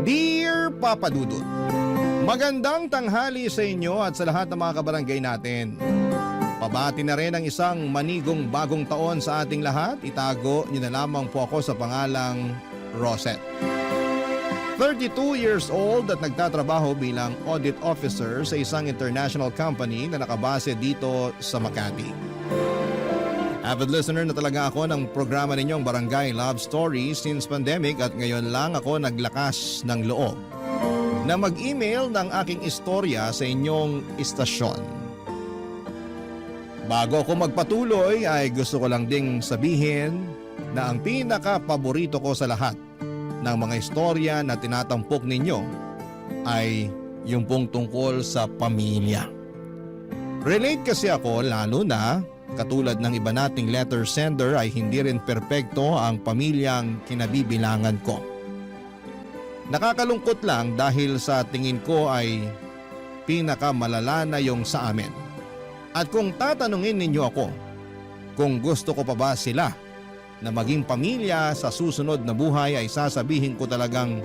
Dear Papa Dudut, magandang tanghali sa inyo at sa lahat ng mga kabarangay natin. Pabati na rin ang isang manigong bagong taon sa ating lahat. Itago niyo na lamang po ako sa pangalang Rosette. 32 years old at nagtatrabaho bilang audit officer sa isang international company na nakabase dito sa Makati. Avid listener na talaga ako ng programa ninyong Barangay Love Story since pandemic at ngayon lang ako naglakas ng loob na mag-email ng aking istorya sa inyong istasyon. Bago ako magpatuloy ay gusto ko lang ding sabihin na ang pinaka-paborito ko sa lahat ng mga istorya na tinatampok ninyo ay yung pong tungkol sa pamilya. Relate kasi ako lalo na katulad ng iba nating letter sender ay hindi rin perpekto ang pamilyang kinabibilangan ko. Nakakalungkot lang dahil sa tingin ko ay pinakamalala na yung sa amin. At kung tatanungin ninyo ako kung gusto ko pa ba sila na maging pamilya sa susunod na buhay ay sasabihin ko talagang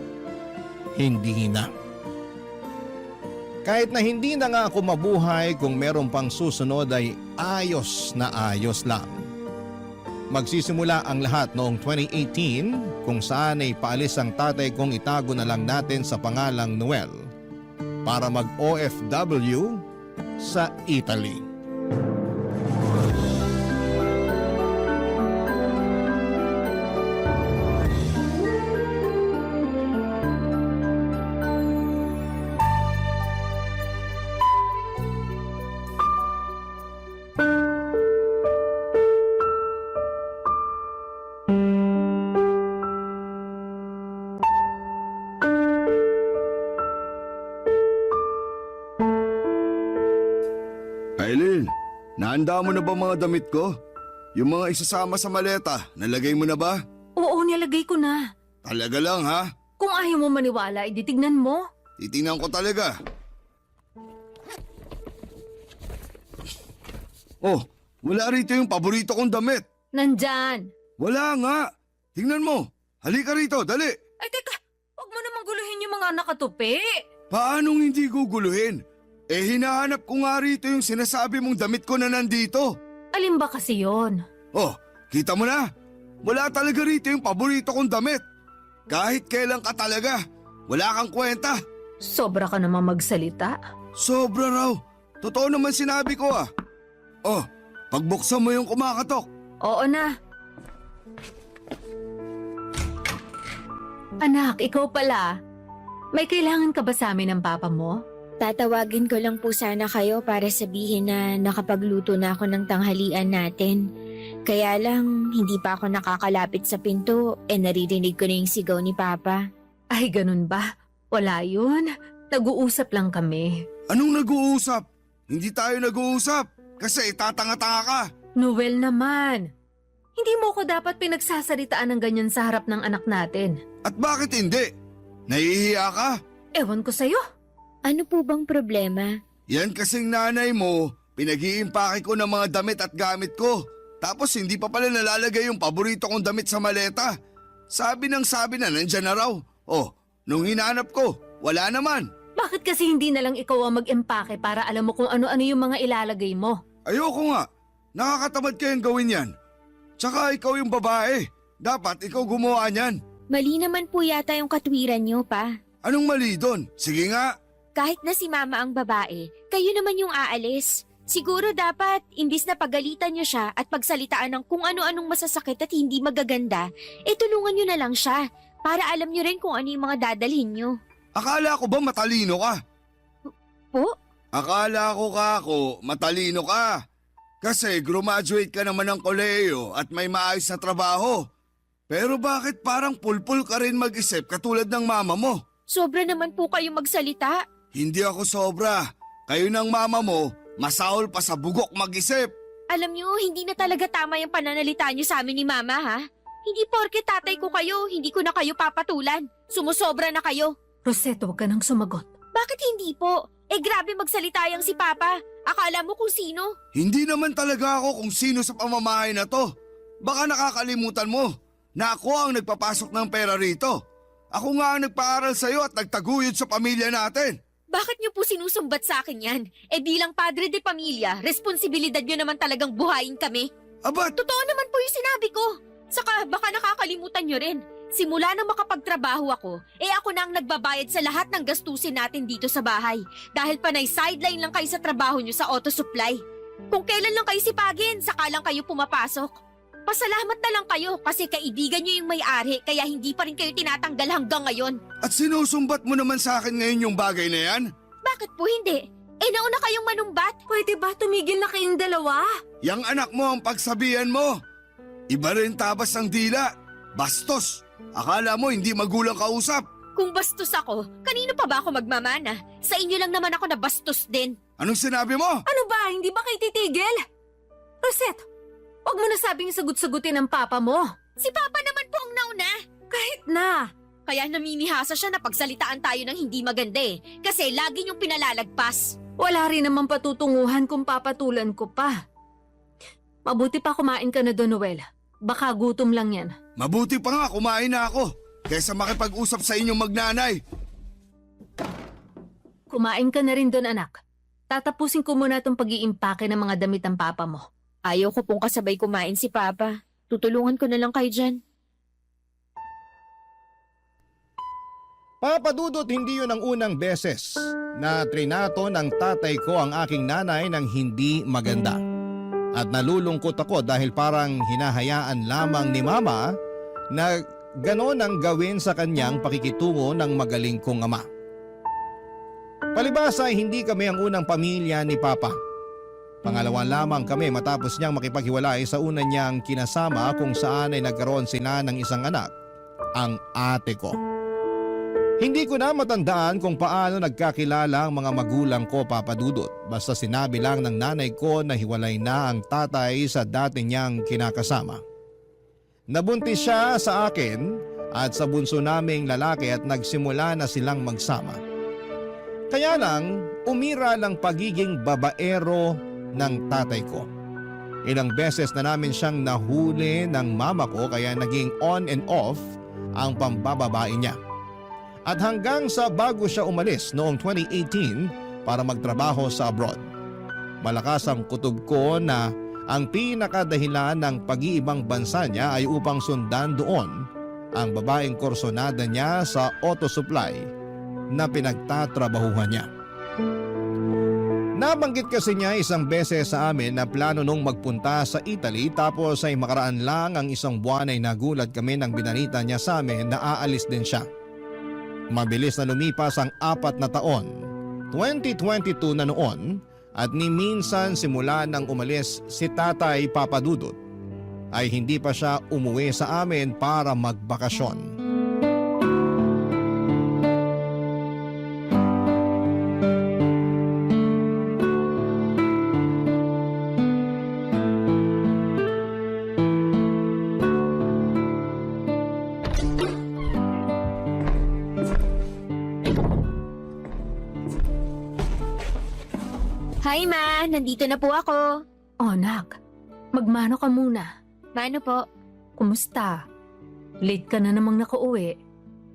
hindi na. Kahit na hindi na nga ako mabuhay kung meron pang susunod ay ayos na ayos lang. Magsisimula ang lahat noong 2018 kung saan ay paalis ang tatay kong itago na lang natin sa pangalang Noel para mag-OFW sa Italy. Aileen, nahanda mo na ba mga damit ko? Yung mga isasama sa maleta, nalagay mo na ba? Oo, nilagay ko na. Talaga lang ha? Kung ayaw mo maniwala, iditignan mo. Titingnan ko talaga. Oh, wala rito yung paborito kong damit. Nandyan. Wala nga. Tingnan mo. Halika rito, dali. Ay, teka, huwag mo namang guluhin yung mga nakatupi. Paanong hindi guguluhin? Hinahanap ko nga rito yung sinasabi mong damit ko na nandito. Alin ba kasi yon? Oh, kita mo na? Wala talaga rito yung paborito kong damit. Kahit kailan ka talaga, wala kang kwenta. Sobra ka naman magsalita. Sobra raw. Totoo naman sinabi ko ah. Oh, pagbuksan mo yung kumakatok. Oo na. Anak, ikaw pala. May kailangan ka ba sa amin ng papa mo? Tatawagin ko lang po sana kayo para sabihin na nakapagluto na ako ng tanghalian natin. Kaya lang, hindi pa ako nakakalapit sa pinto, naririnig ko na yung sigaw ni Papa. Ay, ganun ba? Wala yun. Nag-uusap lang kami. Anong nag-uusap? Hindi tayo nag-uusap kasi tatanga-tanga ka. Noel naman. Hindi mo ko dapat pinagsasalitaan ng ganyan sa harap ng anak natin. At bakit hindi? Nahihiya ka? Ewan ko sa'yo. Ano po bang problema? Yan kasing nanay mo, pinag-iimpake ko ng mga damit at gamit ko. Tapos hindi pa pala nalalagay yung paborito kong damit sa maleta. Sabi na nandyan na raw. Oh, nung hinanap ko, wala naman. Bakit kasi hindi na lang ikaw ang mag-empake para alam mo kung ano-ano yung mga ilalagay mo? Ayoko nga. Nakakatamad kayang gawin yan. Tsaka ikaw yung babae. Dapat ikaw gumawa niyan. Mali naman po yata yung katwiran niyo, Pa. Anong mali doon? Sige nga. Kahit na si Mama ang babae, kayo naman yung aalis. Siguro dapat, imbis na pagalitan niyo siya at pagsalitaan ng kung ano-anong masasakit at hindi magaganda, tulungan niyo na lang siya para alam niyo rin kung ano yung mga dadalhin niyo. Akala ko ba matalino ka? Po? Akala ko matalino ka. Kasi graduate ka naman ng koleyo at may maayos na trabaho. Pero bakit parang pulpul ka rin mag-isip katulad ng mama mo? Sobra naman po kayo magsalita. Hindi ako sobra. Kayo ng mama mo, masahol pa sa bugok mag-isip. Alam niyo, hindi na talaga tama yung pananalita niyo sa amin ni Mama, ha? Hindi porke tatay ko kayo, hindi ko na kayo papatulan. Sumusobra na kayo. Rosette, huwag ka nang sumagot. Bakit hindi po? Grabe magsalita yang si Papa. Akala mo kung sino? Hindi naman talaga ako kung sino sa pamamahay na to. Baka nakakalimutan mo na ako ang nagpapasok ng pera rito. Ako nga ang nagpaaral sa'yo at nagtaguyod sa pamilya natin. Bakit niyo po sinusumbat sa akin yan? Bilang padre de pamilya, responsibilidad niyo naman talagang buhayin kami. Aba, Totoo naman po yung sinabi ko. Saka baka nakakalimutan niyo rin. Simula nang makapagtrabaho ako, ako na ang nagbabayad sa lahat ng gastusin natin dito sa bahay. Dahil panay sideline lang kayo sa trabaho niyo sa auto supply. Kung kailan lang kayo sipagin, saka lang kayo pumapasok. Pasalamat na lang kayo kasi kaibigan niyo yung may-ari kaya hindi pa rin kayo tinatanggal hanggang ngayon. at sinusumbat mo naman sa akin ngayon yung bagay na yan? Bakit po hindi? Nauna kayong manumbat. Pwede ba tumigil na kayong dalawa? Yang anak mo ang pagsabihan mo. Iba rin tabas ng dila. Bastos. Akala mo hindi magulang kausap. Kung bastos ako, kanino pa ba ako magmamana? Sa inyo lang naman ako nabastos din. Anong sinabi mo? Ano ba? Hindi ba kayo titigil? Rosette, huwag mo na sabing sagot-sagutin ng papa mo. Si Papa naman po ang nauna. Kahit na. Kaya namimihasa siya na pagsalitaan tayo ng hindi maganda kasi lagi niyong pinalalagpas. Wala rin naman patutunguhan kung papatulan ko pa. Mabuti pa kumain ka na doon, Noel. Baka gutom lang yan. Mabuti pa nga kumain na ako kaysa makipag-usap sa inyong magnanay. Kumain ka na rin doon, anak. Tatapusin ko muna itong pag-iimpake ng mga damit ng papa mo. Ayaw ko pong kasabay kumain si Papa. Tutulungan ko na lang kayo dyan. Papadudot, hindi yun ang unang beses na trinato ng tatay ko ang aking nanay ng hindi maganda. At nalulungkot ako dahil parang hinahayaan lamang ni mama na ganon ang gawin sa kanyang pakikitungo ng magaling kong ama. Palibasa ay hindi kami ang unang pamilya ni Papa. Pangalawa lamang kami matapos niyang makipaghiwalay sa una niyang kinasama kung saan ay nagkaroon sila ng isang anak, ang ate ko. Hindi ko na matandaan kung paano nagkakilala ang mga magulang ko, Papa Dudut. Basta sinabi lang ng nanay ko na hiwalay na ang tatay sa dati niyang kinakasama. Nabuntis siya sa akin at sa bunso naming lalaki at nagsimula na silang magsama. Kaya lang, umira lang pagiging babaero ng tatay ko. Ilang beses na namin siyang nahuli ng mama ko kaya naging on and off ang pambababae niya. At hanggang sa bago siya umalis noong 2018 para magtrabaho sa abroad. Malakas ang kutob ko na ang pinakadahilan ng pag-iibang bansa niya ay upang sundan doon ang babaeng korsonada niya sa auto supply na pinagtatrabahuhan niya. Nabanggit kasi niya isang beses sa amin na plano nung magpunta sa Italy tapos ay makaraan lang ang isang buwan ay nagulat kami nang binalita niya sa amin na aalis din siya. Mabilis na lumipas ang 4 na taon, 2022 na noon, at ni minsan simula nang umalis si Tatay Papa Dudut ay hindi pa siya umuwi sa amin para magbakasyon. Hi Ma, nandito na po ako. Oh, anak. Magmano ka muna. Mano po? Kumusta? Late ka na namang nakauwi.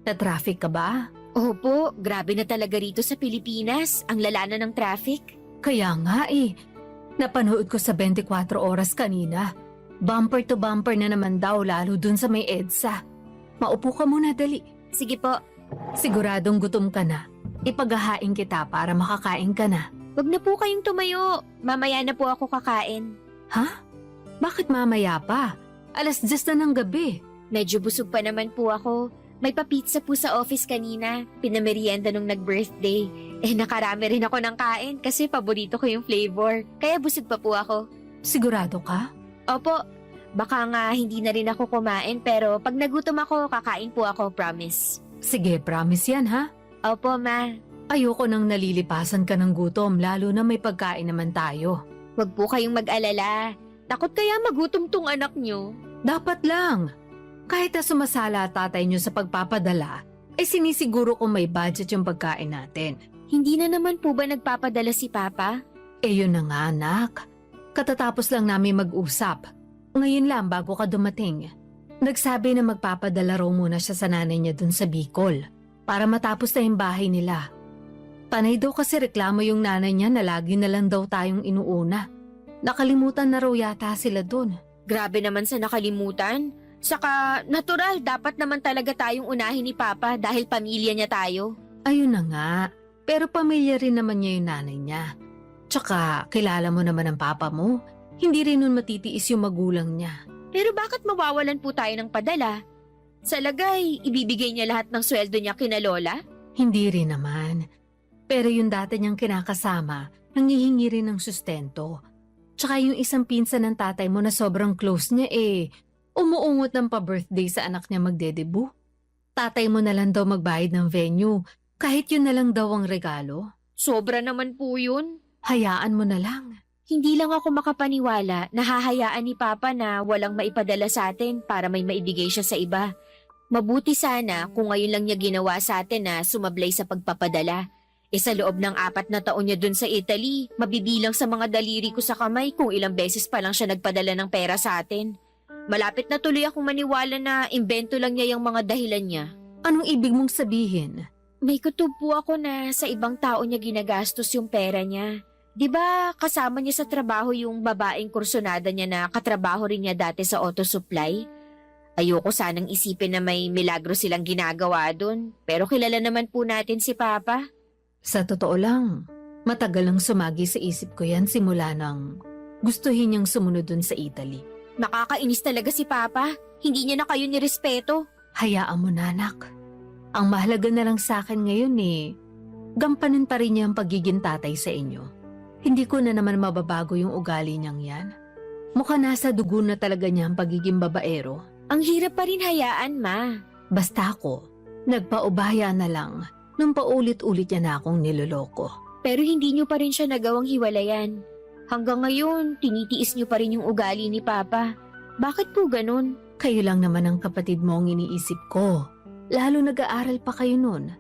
Na-traffic ka ba? Opo, grabe na talaga rito sa Pilipinas. Ang lala na ng traffic. Kaya nga eh. Napanood ko sa 24 oras kanina. Bumper to bumper na naman daw lalo dun sa may EDSA. Maupo ka muna dali. Sige po. Siguradong gutom ka na. Ipaghahain kita para makakain ka na. Wag na po kayong tumayo. Mamaya na po ako kakain. Ha? Bakit mamaya pa? 10:00 na ng gabi. Medyo busog pa naman po ako. May pa-pizza po sa office kanina. Pinamerienda nung nag-birthday. Nakarami rin ako ng kain kasi paborito ko yung flavor. Kaya busog pa po ako. Sigurado ka? Opo, baka nga hindi na rin ako kumain pero pag nagutom ako, kakain po ako, promise. Sige, promise yan ha? Opo, Ma. Ayoko nang nalilipasan ka ng gutom lalo na may pagkain naman tayo. Wag po kayong mag-alala. Takot kaya magutom tong anak nyo. Dapat lang. Kahit na sumasala tatay niyo sa pagpapadala, ay sinisiguro kung may budget yung pagkain natin. Hindi na naman po ba nagpapadala si Papa? Yun na nga anak. Katatapos lang namin mag-usap. Ngayon lang bago ka dumating. Nagsabi na magpapadala raw muna siya sa nanay niya dun sa Bicol para matapos na yung bahay nila. Panay daw kasi reklamo yung nanay niya na lagi na lang daw tayong inuuna. Nakalimutan na raw yata sila dun. Grabe naman sa nakalimutan. Saka natural, dapat naman talaga tayong unahin ni Papa dahil pamilya niya tayo. Ayun na nga, pero pamilya rin naman niya yung nanay niya. Tsaka kilala mo naman ang papa mo, hindi rin nun matitiis yung magulang niya. Pero bakit mawawalan po tayo ng padala? Sa lagay, ibibigay niya lahat ng sweldo niya kina Lola? Hindi rin naman. Pero yung dati niyang kinakasama, nangihingi rin ng sustento. Tsaka yung isang pinsan ng tatay mo na sobrang close niya umuungot ng pa-birthday sa anak niya magdedebu. Tatay mo na lang daw magbayad ng venue, kahit yun na lang daw ang regalo. Sobra naman po yun. Hayaan mo na lang. Hindi lang ako makapaniwala na hahayaan ni Papa na walang maipadala sa atin para may maibigay siya sa iba. Mabuti sana kung ngayon lang niya ginawa sa atin na sumablay sa pagpapadala. Sa loob ng 4 na taon niya dun sa Italy, mabibilang sa mga daliri ko sa kamay kung ilang beses pa lang siya nagpadala ng pera sa atin. Malapit na tuloy akong maniwala na imbento lang niya yung mga dahilan niya. Anong ibig mong sabihin? May kutob po ako na sa ibang tao niya ginagastos yung pera niya. 'Di ba kasama niya sa trabaho yung babaeng kursunada niya na katrabaho rin niya dati sa auto supply? Ayoko sanang isipin na may milagro silang ginagawa dun, pero kilala naman po natin si Papa. Sa totoo lang, matagal nang sumagi sa isip ko yan simula nang gustuhin niyang sumunod dun sa Italy. Nakakainis talaga si Papa. Hindi niya na kayo nirespeto. Hayaan mo na, anak. Ang mahalaga na lang sa akin ngayon gampanan pa rin niya ang pagiging tatay sa inyo. Hindi ko na naman mababago yung ugali niyang yan. Mukha nasa dugo na talaga niya ang pagiging babaero. Ang hirap pa rin hayaan, Ma. Basta ako, nagpaubaya na lang nung paulit-ulit niya na akong niloloko. Pero hindi niyo pa rin siya nagawang hiwalayan. Hanggang ngayon, tinitiis niyo pa rin yung ugali ni Papa. Bakit po ganun? Kayo lang naman ang kapatid mo ang iniisip ko. Lalo nag-aaral pa kayo nun.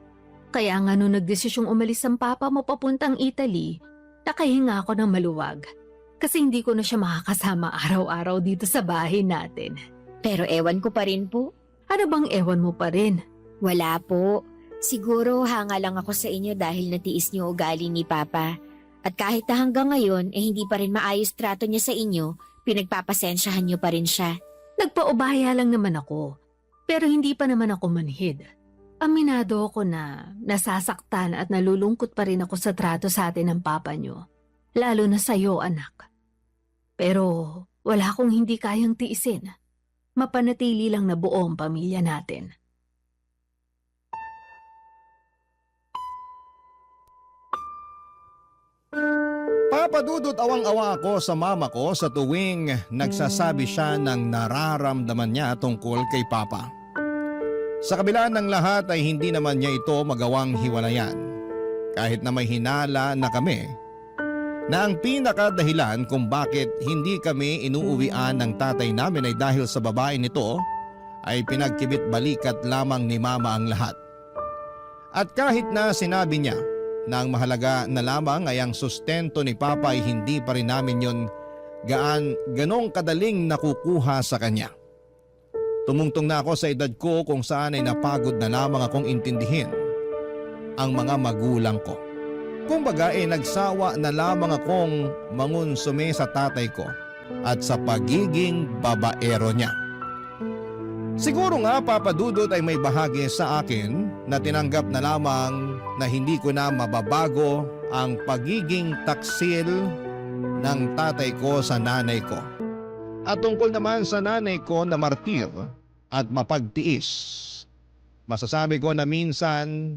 Kaya nga nung nagdesisyong umalis ang papa mo papuntang Italy, nakahinga ako ng maluwag. Kasi hindi ko na siya makakasama araw-araw dito sa bahay natin. Pero ewan ko pa rin po. Ano bang ewan mo pa rin? Wala po. Siguro hanga lang ako sa inyo dahil natiis niyo ugali ni Papa. At kahit na hanggang ngayon hindi pa rin maayos trato niya sa inyo, pinagpapasensyahan niyo pa rin siya. Nagpaubaya lang naman ako. Pero hindi pa naman ako manhid. Aminado ako na nasasaktan at nalulungkot pa rin ako sa trato sa atin ng papa niyo. Lalo na sa'yo, anak. Pero wala akong hindi kayang tiisin. Mapanatili lang na buo ang pamilya natin. Papadudot awang-awa ako sa mama ko sa tuwing nagsasabi siya ng nararamdaman niya tungkol kay Papa. Sa kabila ng lahat ay hindi naman niya ito magawang hiwalayan. Kahit na may hinala na kami, na ang pinakadahilan kung bakit hindi kami inuuwian ng tatay namin ay dahil sa babae nito, ay pinagkibit balikat lamang ni mama ang lahat. At kahit na sinabi niya na ang mahalaga na lamang ay ang sustento ni Papa ay hindi pa rin namin yon ganong kadaling nakukuha sa kanya. Tumungtong na ako sa edad ko kung saan ay napagod na lamang akong intindihin ang mga magulang ko. Kumbaga nagsawa na lamang akong mangunsume sa tatay ko at sa pagiging babaero niya. Siguro nga Papadudot ay may bahagi sa akin na tinanggap na lamang na hindi ko na mababago ang pagiging taksil ng tatay ko sa nanay ko. At tungkol naman sa nanay ko na martir at mapagtiis, masasabi ko na minsan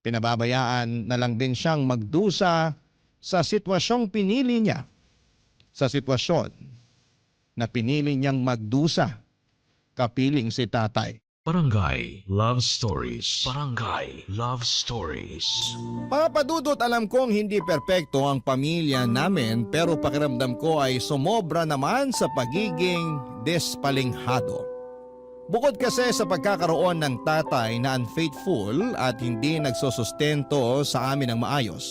pinababayaan na lang din siyang magdusa sa sitwasyong pinili niya. Sa sitwasyon na pinili niyang magdusa, kapiling si tatay. Barangay Love Stories. Barangay Love Stories. Papadudot, alam kong hindi perpekto ang pamilya namin pero pakiramdam ko ay sumobra naman sa pagiging despalinghado. Bukod kasi sa pagkakaroon ng tatay na unfaithful at hindi nagsusustento sa amin ng maayos.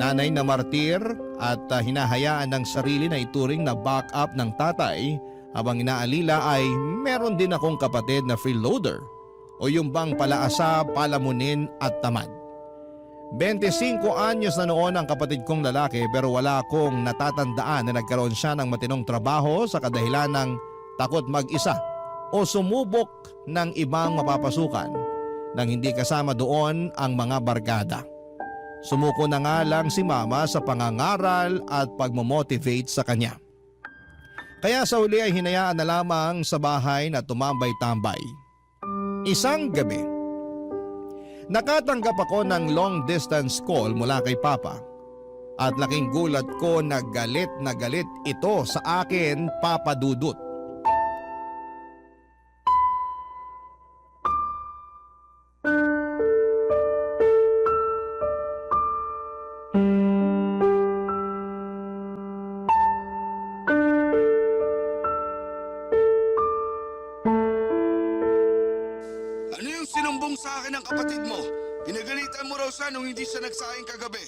Nanay na martir at hinahayaan ng sarili na ituring na backup ng tatay Habang inaalila ay meron din akong kapatid na freeloader o yung bang palaasa, palamunin at tamad. 25 anyos na noon ang kapatid kong lalaki pero wala akong natatandaan na nagkaroon siya ng matinong trabaho sa kadahilan ng takot mag-isa o sumubok ng ibang mapapasukan nang hindi kasama doon ang mga barkada. Sumuko na nga lang si mama sa pangangaral at pagmomotivate sa kanya. Kaya sa huli ay hinayaan na lamang sa bahay na tumambay-tambay. Isang gabi, nakatanggap ako ng long distance call mula kay Papa at laking gulat ko na galit ito sa akin, Papa Dudut. Ano yung sinumbong sa akin ng kapatid mo? Pinagalitan mo raw siya nung hindi siya nagsaing kagabi.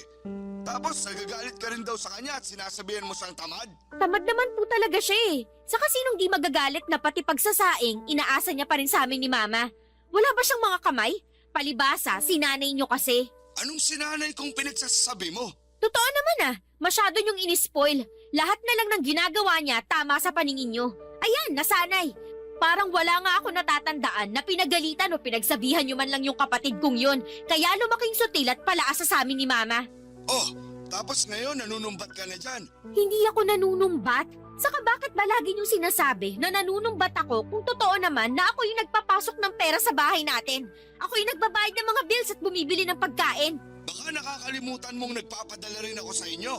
Tapos nagagalit ka rin daw sa kanya at sinasabihan mo siyang tamad? Tamad naman po talaga siya eh. Saka sinong di magagalit na pati pagsasaing, inaasa niya pa rin sa amin ni Mama. Wala ba siyang mga kamay? Palibasa, sinanay niyo kasi. Anong sinanay kong pinagsasabi mo? Totoo naman ah, masyado niyong inispoil. Lahat na lang ng ginagawa niya tama sa paningin niyo. Ayan, nasanay. Parang wala nga ako natatandaan na pinagalitan o pinagsabihan niyo man lang yung kapatid kong yun. Kaya lumaking sutil at palaasa sa amin ni Mama. Oh, tapos ngayon nanunumbat ka na dyan. Hindi ako nanunumbat. Saka bakit ba lagi niyong sinasabi na nanunumbat ako kung totoo naman na ako yung nagpapasok ng pera sa bahay natin? Ako yung nagbabayad ng mga bills at bumibili ng pagkain. Baka nakakalimutan mong nagpapadala rin ako sa inyo.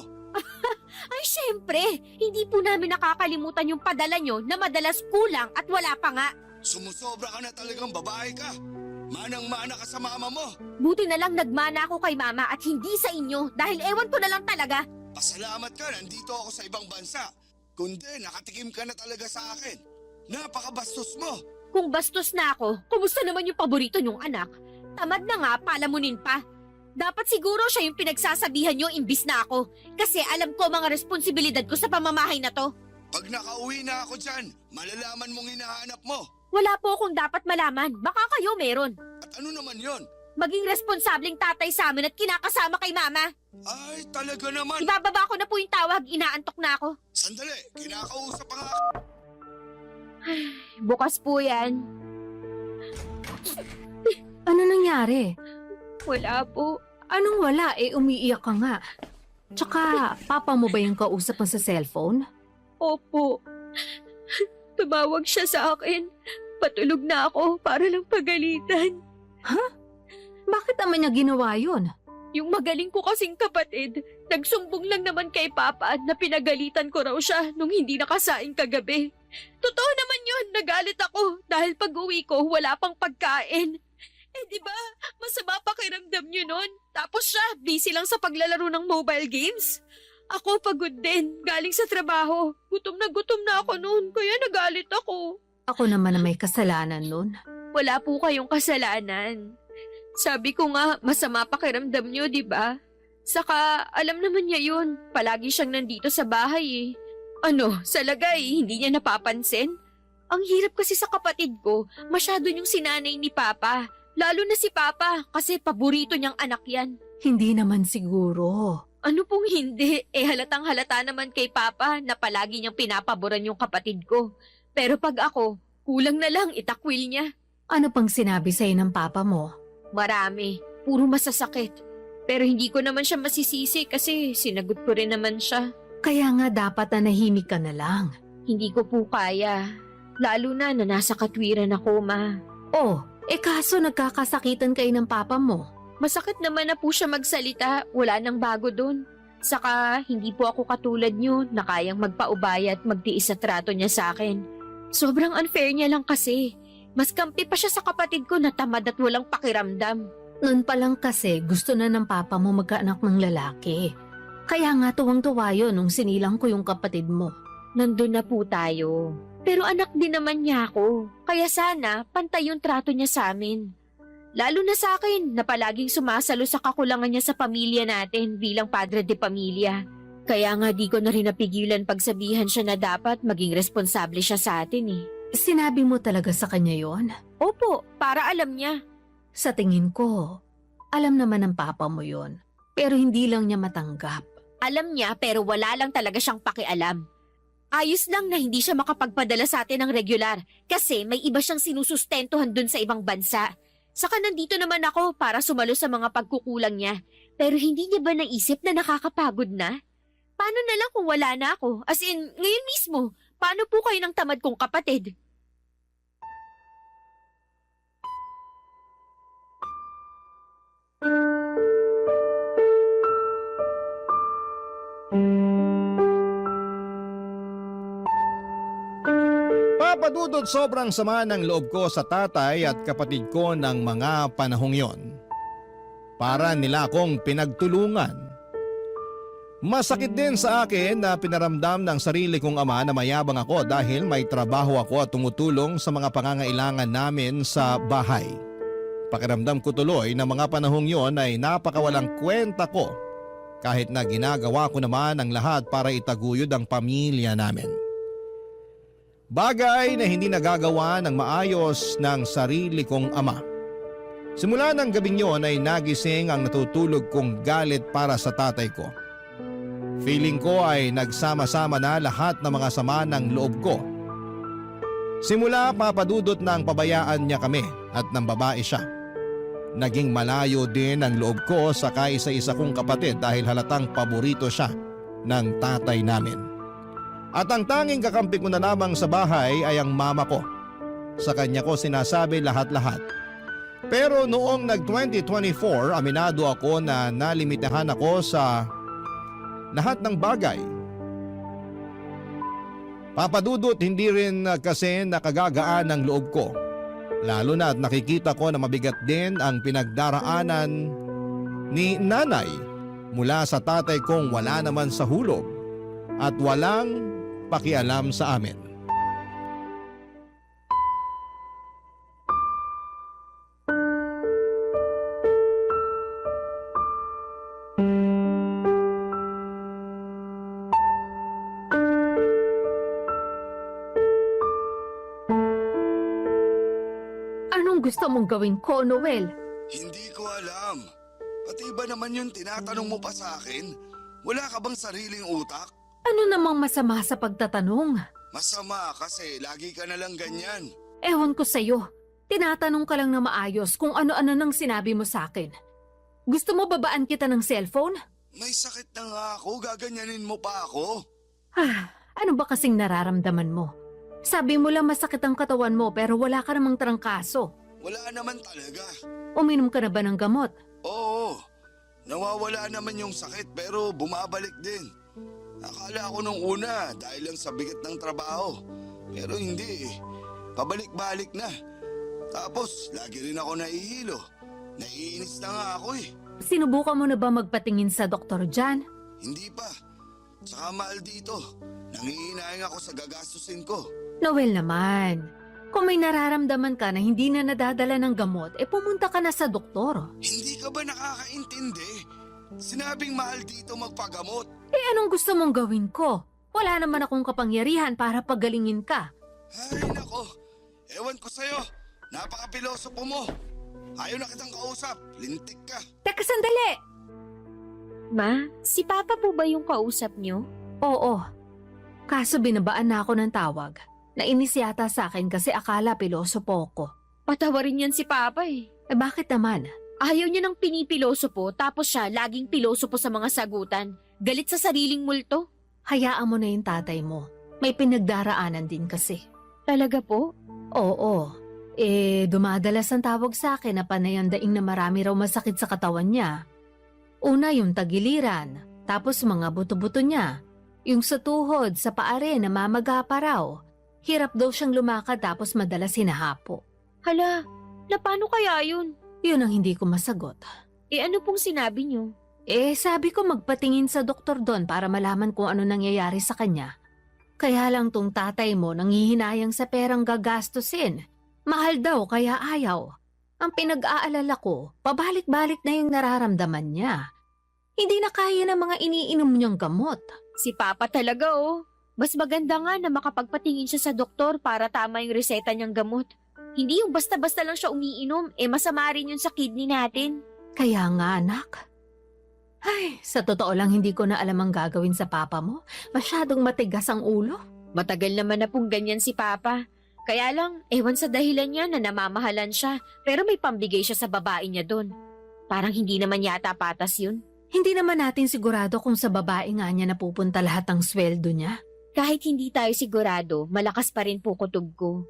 Ay syempre, hindi po namin nakakalimutan yung padala nyo na madalas kulang at wala pa nga. Sumusobra ka na talagang babae ka. Manang-mana ka sa mama mo. Buti na lang nagmana ako kay Mama at hindi sa inyo dahil ewan ko na lang talaga. Pasalamat ka, nandito ako sa ibang bansa. Kundi nakatikim ka na talaga sa akin. Napakabastos mo. Kung bastos na ako, kumusta naman yung paborito nyong anak? Tamad na nga, palamunin pa. Dapat siguro siya yung pinagsasabihan nyo imbis na ako. Kasi alam ko mga responsibilidad ko sa pamamahay na to. Pag nakauwi na ako dyan, malalaman mong hinahanap mo. Wala po akong dapat malaman. Baka kayo meron. At ano naman yon? Maging responsabling tatay sa amin at kinakasama kay Mama. Ay, talaga naman. Ibababa ko na po yung tawag. Inaantok na ako. Sandali, kinakausap pa nga. Bukas po yan. Ano nangyari? Wala po. Anong wala? Umiiyak ka nga. Tsaka, papa mo ba yung kausap mo sa cellphone? Opo. Tumawag siya sa akin. Patulog na ako para lang pagalitan. Bakit naman niya ginawa yun? Yung magaling ko kasing kapatid, nagsumbong lang naman kay Papa na pinagalitan ko raw siya nung hindi nakasaing kagabi. Totoo naman yun, nagalit ako dahil pag-uwi ko wala pang pagkain. Di ba? Masama pakiramdam niyo nun. Tapos siya, busy lang sa paglalaro ng mobile games. Ako pagod din, galing sa trabaho. Gutom na ako noon, kaya nagalit ako. Ako naman na may kasalanan nun. Wala po kayong kasalanan. Sabi ko nga, masama pakiramdam niyo, di ba? Saka, alam naman niya yun. Palagi siyang nandito sa bahay eh. Ano, sa lagay, hindi niya napapansin? Ang hirap kasi sa kapatid ko, masyado niyong sinanay ni Papa. Lalo na si Papa, kasi paborito niyang anak yan. Hindi naman siguro. Ano pong hindi? Halatang halata naman kay Papa na palagi niyang pinapaboran yung kapatid ko. Pero pag ako, kulang na lang itakwil niya. Ano pang sinabi sa'yo ng papa mo? Marami. Puro masasakit. Pero hindi ko naman siya masisisi kasi sinagot ko rin naman siya. Kaya nga dapat nanahimik ka na lang. Hindi ko po kaya. Lalo na nasa katwiran ako, Ma. Oh, kaso nagkakasakitan kayo ng papa mo. Masakit naman na po siya magsalita. Wala nang bago dun. Saka hindi po ako katulad niyo na kayang magpaubaya at magtiis sa trato niya sa akin. Sobrang unfair niya lang kasi. Mas kampi pa siya sa kapatid ko na tamad at walang pakiramdam. Noon pa lang kasi gusto na ng papa mo magkaanak ng lalaki. Kaya nga tuwang-tuwa yun nung sinilang ko yung kapatid mo. Nandun na po tayo. Pero anak din naman niya ako. Kaya sana pantay yung trato niya sa amin. Lalo na sa akin na palaging sumasalo sa kakulangan niya sa pamilya natin bilang padre de pamilya. Kaya nga di ko na rin napigilan pagsabihan siya na dapat maging responsable siya sa atin eh. Sinabi mo talaga sa kanya yon? Opo, para alam niya. Sa tingin ko, alam naman ng papa mo yon. Pero hindi lang niya matanggap. Alam niya pero wala lang talaga siyang pakialam. Ayos lang na hindi siya makapagpadala sa atin ng regular kasi may iba siyang sinusustentuhan dun sa ibang bansa. Saka nandito naman ako para sumalo sa mga pagkukulang niya. Pero hindi niya ba naisip na nakakapagod na? Paano na lang kung wala na ako? As in, ngayon mismo, paano po kayo ng tamad kong kapatid? Papadudot sobrang sama ng loob ko sa tatay at kapatid ko ng mga panahong yon. Para nila akong pinagtulungan. Masakit din sa akin na pinaramdam ng sarili kong ama na mayabang ako dahil may trabaho ako at tumutulong sa mga pangangailangan namin sa bahay. Pakiramdam ko tuloy na mga panahong yon ay napakawalang kwenta ko kahit na ginagawa ko naman ang lahat para itaguyod ang pamilya namin. Bagay na hindi nagagawa ng maayos ng sarili kong ama. Simula ng gabing yon ay nagising ang natutulog kong galit para sa tatay ko. Feeling ko ay nagsama-sama na lahat ng mga sama ng loob ko. Simula papadudot na ang pabayaan niya kami at ng babae siya. Naging malayo din ang loob ko sa kaisa-isa kong kapatid dahil halatang paborito siya ng tatay namin. At ang tanging kakampi ko na lamang sa bahay ay ang mama ko. Sa kanya ko sinasabi lahat-lahat. Pero noong nag-2024, aminado ako na nalimitahan ako sa lahat ng bagay. Papadudot hindi rin kasi nakagagaan ang loob ko. Lalo na at nakikita ko na mabigat din ang pinagdaraanan ni nanay mula sa tatay kong wala naman sa hulog at walang pakialam sa amin. Anong gusto mong gawin ko, Noel? Hindi ko alam. Pati ba naman yung tinatanong mo pa sa akin? Wala ka bang sariling utak? Ano namang masama sa pagtatanong? Masama kasi lagi ka na lang ganyan. Ewan ko sa'yo. Tinatanong ka lang na maayos kung ano-ano nang sinabi mo sa akin. Gusto mo babaan kita ng cellphone? May sakit na nga ako, gaganyanin mo pa ako. Ano ba kasing nararamdaman mo? Sabi mo lang masakit ang katawan mo pero wala ka namang trangkaso. Wala naman talaga. Uminom ka na ba ng gamot? Oo, nawawala naman yung sakit pero bumabalik din. Akala ko nung una dahil lang sa bigat ng trabaho. Pero hindi eh. Pabalik-balik na. Tapos lagi rin ako nahihilo. Naiinis na nga ako eh. Sinubukan mo na ba magpatingin sa doktor dyan? Hindi pa. Saka mahal dito. Nangihinayang ako sa gagastusin ko. Noel naman, kung may nararamdaman ka na hindi na nadadala ng gamot, pumunta ka na sa doktor. Hindi ka ba nakakaintindi? Sinabing mahal dito magpagamot. Anong gusto mong gawin ko? Wala naman akong kapangyarihan para pagalingin ka. Ay nako, ewan ko sa'yo. Napaka-pilosopo mo. Ayaw na kitang kausap, lintik ka. Teka sandali! Ma, si Papa po ba yung kausap niyo? Oo, kaso binabaan na ako ng tawag. Nainis yata sa akin kasi akala pilosopo ko. Patawarin yan si Papa eh. Bakit naman? Ayaw niya ng pinipilosopo tapos siya laging pilosopo sa mga sagutan. Galit sa sariling multo. Hayaan mo na yung tatay mo. May pinagdaraanan din kasi. Talaga po? Oo. Dumadalas ang tawag sa akin na panay ang daing na marami raw masakit sa katawan niya. Una yung tagiliran, tapos mga buto-buto niya. Yung sa tuhod, sa paa rin, namamaga pa raw. Hirap daw siyang lumakad tapos madalas hinahapo. Hala, paano kaya yun? Yun ang hindi ko masagot. Ano pong sinabi niyo? Sabi ko magpatingin sa doktor doon para malaman kung ano nangyayari sa kanya. Kaya lang tong tatay mo nanghihinayang sa perang gagastusin. Mahal daw kaya ayaw. Ang pinag-aalala ko, pabalik-balik na yung nararamdaman niya. Hindi na kaya ng mga iniinom niyang gamot. Si Papa talaga oh. Mas maganda nga na makapagpatingin siya sa doktor para tama yung reseta niyang gamot. Hindi yung basta-basta lang siya umiinom, masama rin yun sa kidney natin. Kaya nga anak. Ay, sa totoo lang hindi ko na alam ang gagawin sa papa mo. Masyadong matigas ang ulo. Matagal naman na pong ganyan si Papa. Kaya lang, ewan sa dahilan niya na namamahalan siya, pero may pambigay siya sa babae niya doon. Parang hindi naman yata patas yun. Hindi naman natin sigurado kung sa babae nga niya napupunta lahat ng sweldo niya. Kahit hindi tayo sigurado, malakas pa rin po kutob ko.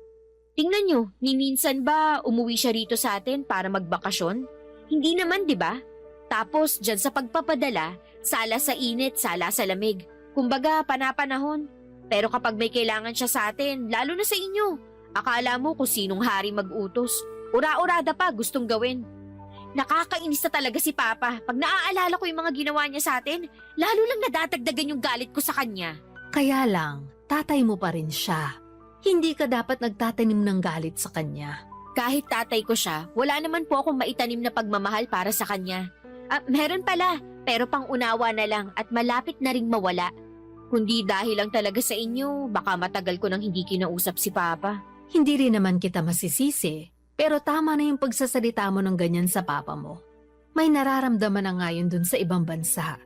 Tingnan nyo, ni minsan ba umuwi siya rito sa atin para magbakasyon? Hindi naman, di ba? Tapos, dyan sa pagpapadala, sala sa init, sala sa lamig. Kumbaga, panapanahon. Pero kapag may kailangan siya sa atin, lalo na sa inyo, akala mo kung sinong hari mag-utos. Ura-urada pa gustong gawin. Nakakainis na talaga si Papa. Pag naaalala ko yung mga ginawa niya sa atin, lalo lang nadadagdagan yung galit ko sa kanya. Kaya lang, tatay mo pa rin siya. Hindi ka dapat nagtatanim ng galit sa kanya. Kahit tatay ko siya, wala naman po akong maitanim na pagmamahal para sa kanya. Meron pala, pero pang-unawa na lang at malapit na ring mawala. Kundi dahil lang talaga sa inyo, baka matagal ko nang hindi kinausap si Papa. Hindi rin naman kita masisisi, pero tama na yung pagsasalita mo ng ganyan sa papa mo. May nararamdaman na ngayon dun sa ibang bansa.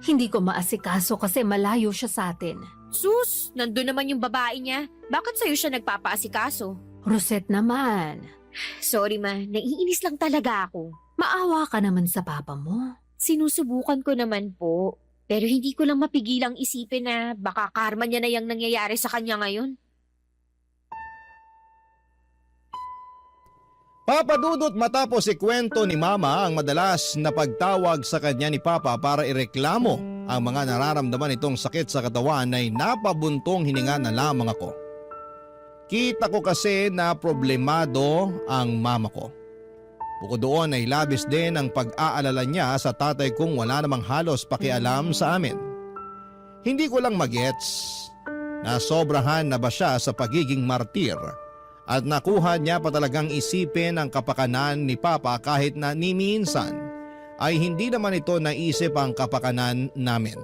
Hindi ko maasikaso kasi malayo siya sa atin. Sus, nandun naman yung babae niya. Bakit sa'yo siya nagpapaasikaso? Rosette naman, Sorry ma, naiinis lang talaga ako. maawa ka naman sa papa mo. Sinusubukan ko naman po. Pero hindi ko lang mapigilang isipin na baka karma niya na yung nangyayari sa kanya ngayon. Papa Dudut, matapos ikwento ni Mama ang madalas na pagtawag sa kanya ni Papa para ireklamo ang mga nararamdaman itong sakit sa katawan ay napabuntong hininga na lamang ako. Kita ko kasi na problemado ang mama ko. Bukod doon ay labis din ang pag-aalala niya sa tatay kong wala namang halos pakialam sa amin. Hindi ko lang magets na sobrahan na ba siya sa pagiging martir at nakuha niya pa talagang isipin ang kapakanan ni Papa kahit na ni minsan ay hindi naman ito naisip ang kapakanan namin.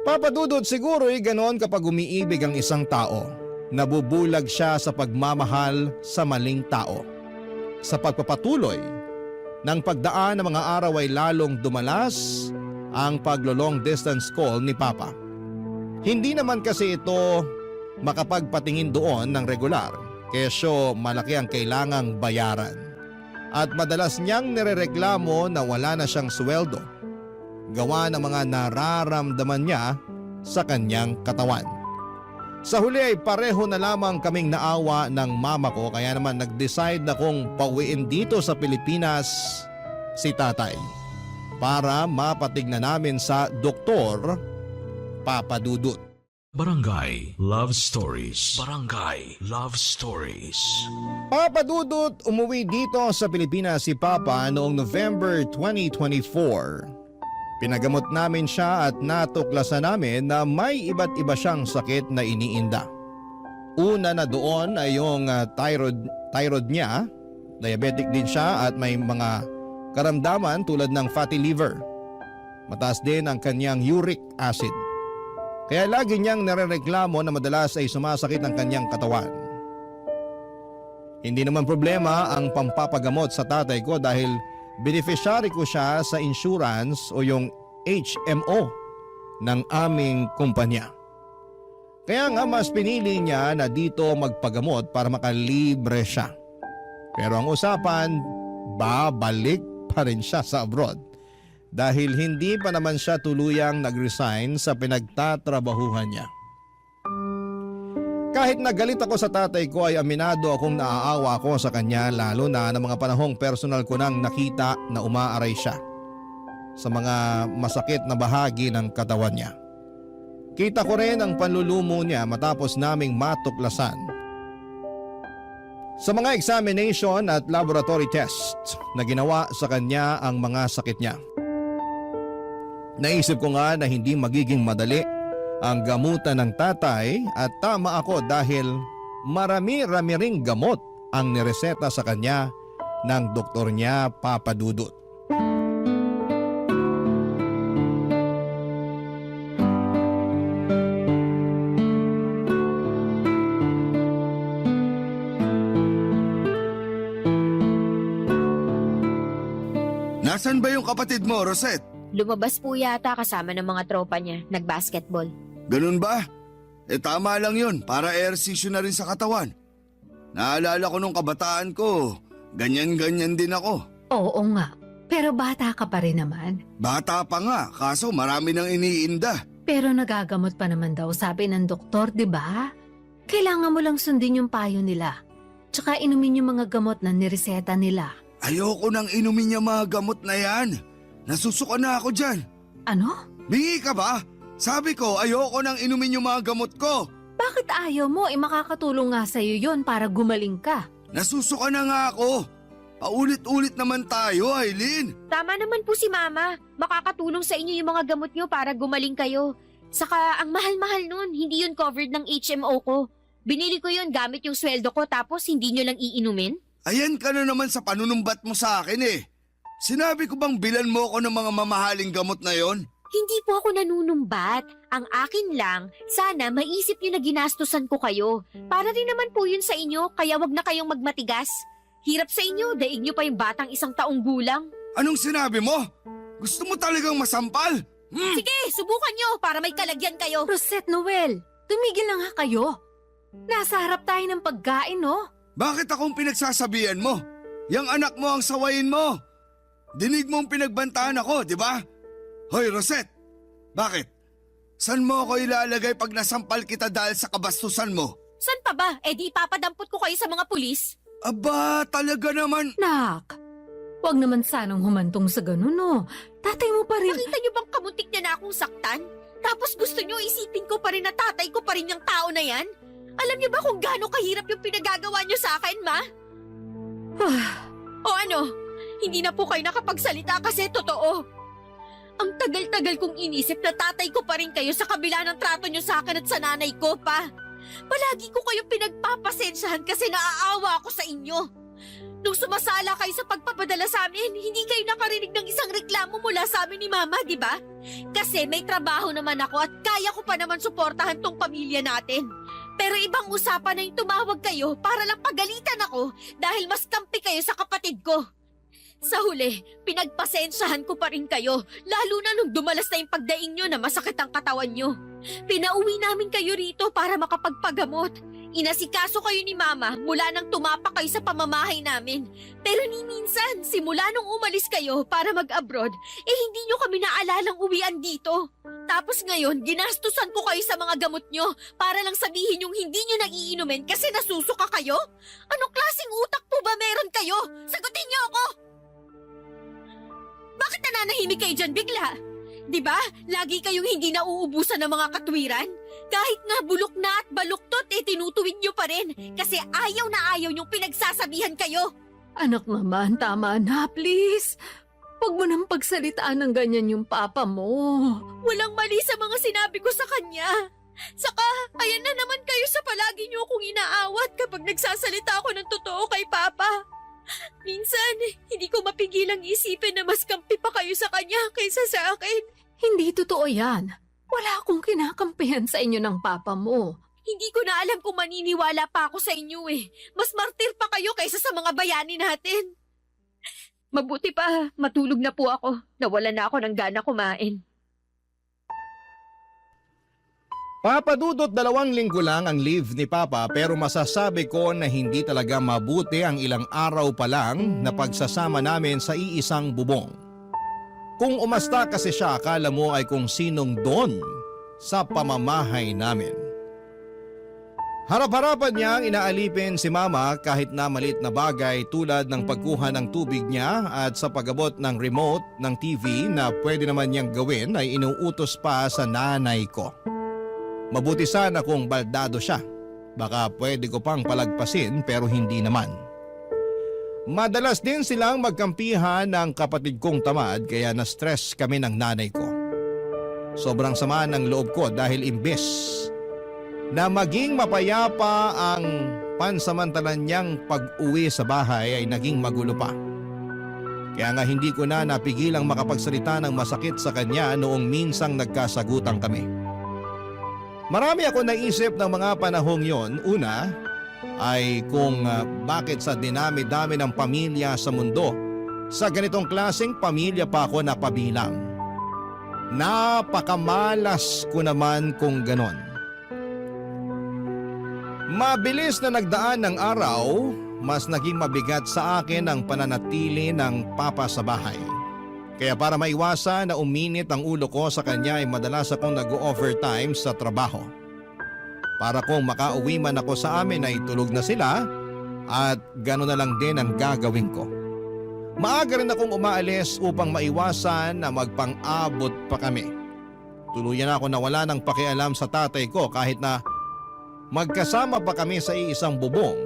Papa Dudut, siguro ay ganon kapag umiibig ang isang tao. Nabubulag siya sa pagmamahal sa maling tao. Sa pagpapatuloy ng pagdaan ng mga araw ay lalong dumalas ang paglo-long distance call ni Papa. Hindi naman kasi ito makapagpatingin doon ng regular, kesyo malaki ang kailangang bayaran. At madalas niyang nirereklamo na wala na siyang sweldo, gawa ng mga nararamdaman niya sa kanyang katawan. Sa huli ay pareho na lamang kaming naawa ng mama ko kaya naman nag-decide na kung pauwiin dito sa Pilipinas si tatay para mapatignan namin sa doktor, Papa Dudut. Barangay Love Stories. Barangay Love Stories. Papa Dudut, umuwi dito sa Pilipinas si Papa noong November 2024. Pinagamot namin siya at natuklasan namin na may iba't iba siyang sakit na iniinda. Una na doon ay yung thyroid niya, diabetic din siya at may mga karamdaman tulad ng fatty liver. Mataas din ang kanyang uric acid. Kaya lagi niyang narereklamo na madalas ay sumasakit ang kanyang katawan. Hindi naman problema ang pampapagamot sa tatay ko dahil beneficiary ko siya sa insurance o yung HMO ng aming kumpanya. Kaya nga mas pinili niya na dito magpagamot para makalibre siya. Pero ang usapan, babalik pa rin siya sa abroad dahil hindi pa naman siya tuluyang nag-resign sa pinagtatrabahuhan niya. Kahit nagalit ako sa tatay ko ay aminado akong naaawa ako sa kanya lalo na ng mga panahong personal ko nang nakita na umaaray siya sa mga masakit na bahagi ng katawan niya. Kita ko rin ang panlulumo niya matapos naming matuklasan sa mga examination at laboratory test na ginawa sa kanya ang mga sakit niya. Naisip ko nga na hindi magiging madali ang gamutan ng tatay at tama ako dahil marami-rami ring gamot ang nireseta sa kanya ng doktor niya, Papa Dudut. Nasaan ba yung kapatid mo, Rosette? Lumabas po yata kasama ng mga tropa niya, nag-basketball. Ganun ba? Tama lang yun, para ehersisyo na rin sa katawan. Naalala ko nung kabataan ko, ganyan-ganyan din ako. Oo nga, pero bata ka pa rin naman. Bata pa nga, kaso marami nang iniinda. Pero nagagamot pa naman daw, sabi ng doktor, di ba? Kailangan mo lang sundin yung payo nila. Tsaka inumin yung mga gamot na nireseta nila. Ayoko nang inumin niya mga gamot na yan. Nasusuka na ako dyan. Ano? Bingi ka ba? Sabi ko, ayoko nang inumin yung mga gamot ko. Bakit ayaw mo? Makakatulong nga sa'yo yun para gumaling ka. Nasusuka na nga ako. Paulit-ulit naman tayo, Aileen. Tama naman po si Mama. Makakatulong sa inyo yung mga gamot nyo para gumaling kayo. Saka ang mahal-mahal nun, hindi yun covered ng HMO ko. Binili ko yun gamit yung sweldo ko tapos hindi nyo lang iinumin? Ayan ka na naman sa panunumbat mo sa akin eh. Sinabi ko bang bilan mo ako ng mga mamahaling gamot na yon? Hindi po ako nanunumbat. Ang akin lang, sana maisip nyo na ginastusan ko kayo. Para rin naman po yun sa inyo, kaya wag na kayong magmatigas. Hirap sa inyo, daig nyo pa yung batang 1 taong gulang. Anong sinabi mo? Gusto mo talagang masampal? Sige, subukan nyo para may kalagyan kayo. Rosette, Noel, tumigil na nga kayo. Nasa harap tayo ng pagkain, no? Bakit akong pinagsasabihan mo? Yang anak mo ang sawayin mo. Dinig mong pinagbantaan ako, di ba? Hoy, Rosette! Bakit? San mo ako ilalagay pag nasampal kita dahil sa kabastusan mo? San pa ba? Eh di ipapadampot ko kayo sa mga pulis. Aba, talaga naman. Nak, wag naman sanang humantong sa ganun, no? Tatay mo pa rin. Nakita nyo bang kamuntik niya na akong saktan? Tapos gusto nyo isipin ko pa rin na tatay ko pa rin yung tao na yan? Alam niyo ba kung gaano kahirap yung pinagagawa niyo sa akin, Ma? O ano? Hindi na po kayo nakapagsalita kasi totoo. Ang tagal-tagal kong inisip na tatay ko pa rin kayo sa kabila ng trato niyo sa akin at sa nanay ko pa. Palagi ko kayo pinagpapasensyahan kasi naaawa ako sa inyo. Nung sumasala kayo sa pagpapadala sa amin, hindi kayo nakarinig ng isang reklamo mula sa amin ni Mama, di ba? Kasi may trabaho naman ako at kaya ko pa naman suportahan tong pamilya natin. Pero ibang usapan na yung tumawag kayo para lang pagalitan ako dahil mas kampi kayo sa kapatid ko. Sa huli, pinagpasensyahan ko pa rin kayo, lalo na nung dumalas na yung pagdaing nyo na masakit ang katawan nyo. Pinauwi namin kayo rito para makapagpagamot. Inasikaso kayo ni Mama mula nang tumapak kayo sa pamamahay namin. Pero ni minsan, simula nung umalis kayo para mag-abroad, hindi nyo kami naalalang uwian dito. Tapos ngayon, ginastusan ko kayo sa mga gamot nyo para lang sabihin yung hindi nyo nagiinumin kasi nasusuka kayo? Anong klaseng utak po ba meron kayo? Sagutin nyo ako! Bakit nananahimik kayo dyan bigla? Diba? Lagi kayong hindi nauubusan ng mga katwiran? Kahit nga bulok na at baluktot, tinutuwid nyo pa rin. Kasi ayaw na ayaw yung pinagsasabihan kayo. Anak naman, tama na, please. Huwag mo nang pagsalitaan ng ganyan yung papa mo. Walang mali sa mga sinabi ko sa kanya. Saka, ayan na naman kayo sa palagi nyo akong inaawat kapag nagsasalita ako ng totoo kay Papa. Minsan, hindi ko mapigilang isipin na mas kampi pa kayo sa kanya kaysa sa akin. Hindi totoo yan. Wala akong kinakampihan sa inyo ng papa mo. Hindi ko na alam kung maniniwala pa ako sa inyo eh. Mas martir pa kayo kaysa sa mga bayani natin. Mabuti pa, matulog na po ako. Nawala na ako ng gana kumain. Papadudot 2 linggo lang ang leave ni Papa pero masasabi ko na hindi talaga mabuti ang ilang araw pa lang na pagsasama namin sa iisang bubong. Kung umasta kasi siya, akala mo ay kung sinong don sa pamamahay namin. Harap-harapan niyang inaalipin si Mama kahit na maliit na bagay tulad ng pagkuha ng tubig niya at sa pag-abot ng remote ng TV na pwede naman niyang gawin ay inuutos pa sa nanay ko. Mabuti sana kung baldado siya. Baka pwede ko pang palagpasin pero hindi naman. Madalas din silang magkampihan ng kapatid kong tamad kaya na-stress kami ng nanay ko. Sobrang sama ng loob ko dahil imbes na maging mapayapa ang pansamantalan niyang pag-uwi sa bahay ay naging magulo pa. Kaya nga hindi ko na napigilang makapagsalita ng masakit sa kanya noong minsang nagkasagutan kami. Marami ako naisip ng mga panahong yon. Una ay kung bakit sa dinami-dami ng pamilya sa mundo, Sa ganitong klaseng pamilya pa ako napabilang. Napakamalas ko naman kung ganon. Mabilis na nagdaan ng araw, mas naging mabigat sa akin ang pananatili ng papa sa bahay. Kaya para maiwasan na uminit ang ulo ko sa kanya ay madalas akong nag-overtime sa trabaho. Para kung makauwi man ako sa amin ay tulog na sila at gano'n na lang din ang gagawin ko. Maaga rin akong umaalis upang maiwasan na magpang-abot pa kami. Tuluyan ako na wala ng pakialam sa tatay ko kahit na magkasama pa kami sa iisang bubong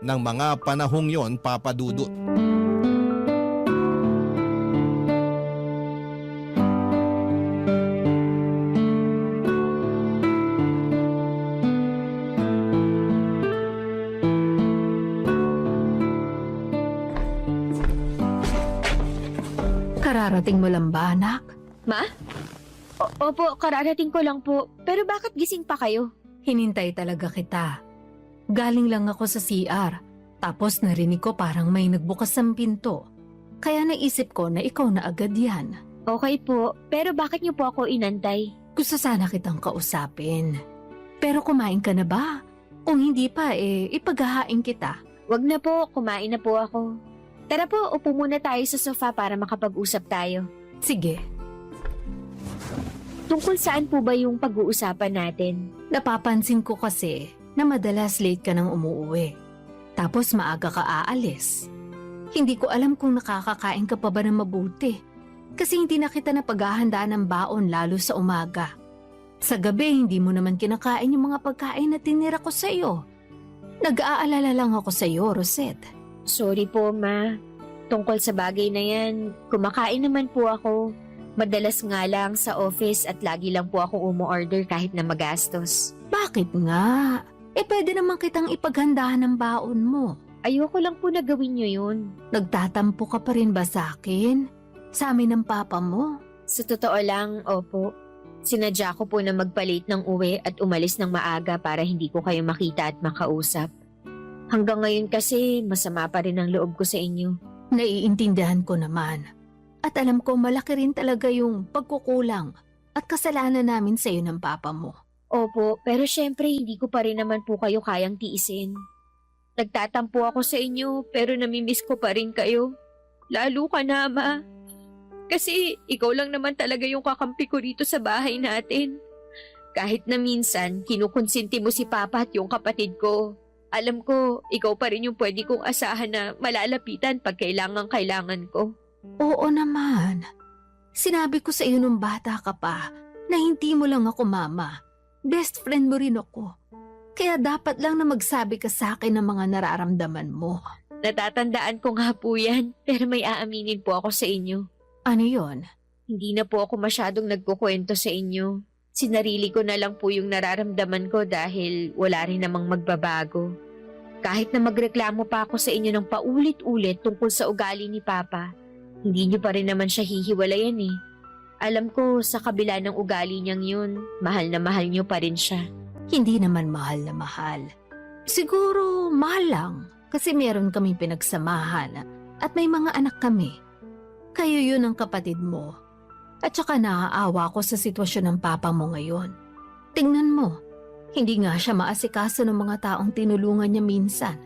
ng mga panahong yon, Papa Dudut. Kararating mo lang ba, anak? Ma? Opo, kararating ko lang po. Pero bakit gising pa kayo? Hinintay talaga kita. Galing lang ako sa CR. Tapos narinig ko parang may nagbukas ng pinto. Kaya naisip ko na ikaw na agad yan. Okay po, pero bakit niyo po ako inantay? Gusto sana kitang kausapin. Pero kumain ka na ba? Kung hindi pa, ipaghahain kita. Wag na po, kumain na po ako. Tara po, upo muna tayo sa sofa para makapag-usap tayo. Sige, Tungkol saan po ba yung pag-uusapan natin? napapansin ko kasi na madalas late ka nang umuuwi. Tapos maaga ka aalis. Hindi ko alam kung nakakakain ka pa ba ng mabuti. Kasi hindi na kita napaghahandaan ng baon lalo sa umaga. Sa gabi, hindi mo naman kinakain yung mga pagkain na tinira ko sa iyo. Nag-aalala lang ako sa iyo, Rosette. Sorry po, Ma. Tungkol sa bagay na yan, kumakain naman po ako. Madalas nga lang sa office at lagi lang po akong umu-order kahit na magastos. Bakit nga? Pwede naman kitang ipaghandahan ng baon mo. Ayoko lang po na gawin nyo yun. Nagtatampo ka pa rin ba sa akin? Sa amin ng papa mo? Sa totoo lang, opo. Sinadya ko po na magpalit ng uwi at umalis ng maaga para hindi ko kayo makita at makausap. Hanggang ngayon kasi masama pa rin ang loob ko sa inyo. Naiintindihan ko naman. At alam ko malaki rin talaga yung pagkukulang at kasalanan namin sa iyo ng papa mo. Opo, pero syempre hindi ko pa rin naman po kayo kayang tiisin. Nagtatampo ako sa inyo pero namimiss ko pa rin kayo. Lalo ka na, Ma. Kasi ikaw lang naman talaga yung kakampi ko rito sa bahay natin. Kahit na minsan kinukonsinti mo si Papa at yung kapatid ko. Alam ko, ikaw pa rin yung pwede kong asahan na malalapitan pag kailangan ko. Oo naman. Sinabi ko sa iyo nung bata ka pa na hindi mo lang ako mama. Best friend mo rin ako. Kaya dapat lang na magsabi ka sa akin ng mga nararamdaman mo. Natatandaan ko nga po yan, pero may aaminin po ako sa inyo. Ano yon? Hindi na po ako masyadong nagkukwento sa inyo. Sinarili ko na lang po yung nararamdaman ko dahil wala rin namang magbabago. Kahit na magreklamo pa ako sa inyo ng paulit-ulit tungkol sa ugali ni Papa, hindi niyo pa rin naman siya hihiwalayan eh. Alam ko sa kabila ng ugali niyang yun, mahal na mahal niyo pa rin siya. Hindi naman mahal na mahal. Siguro mahal lang kasi meron kaming pinagsamahan at may mga anak kami. Kayo yun ang kapatid mo. At saka naaawa ko sa sitwasyon ng papa mo ngayon. Tingnan mo, hindi nga siya maasikaso ng mga taong tinulungan niya minsan.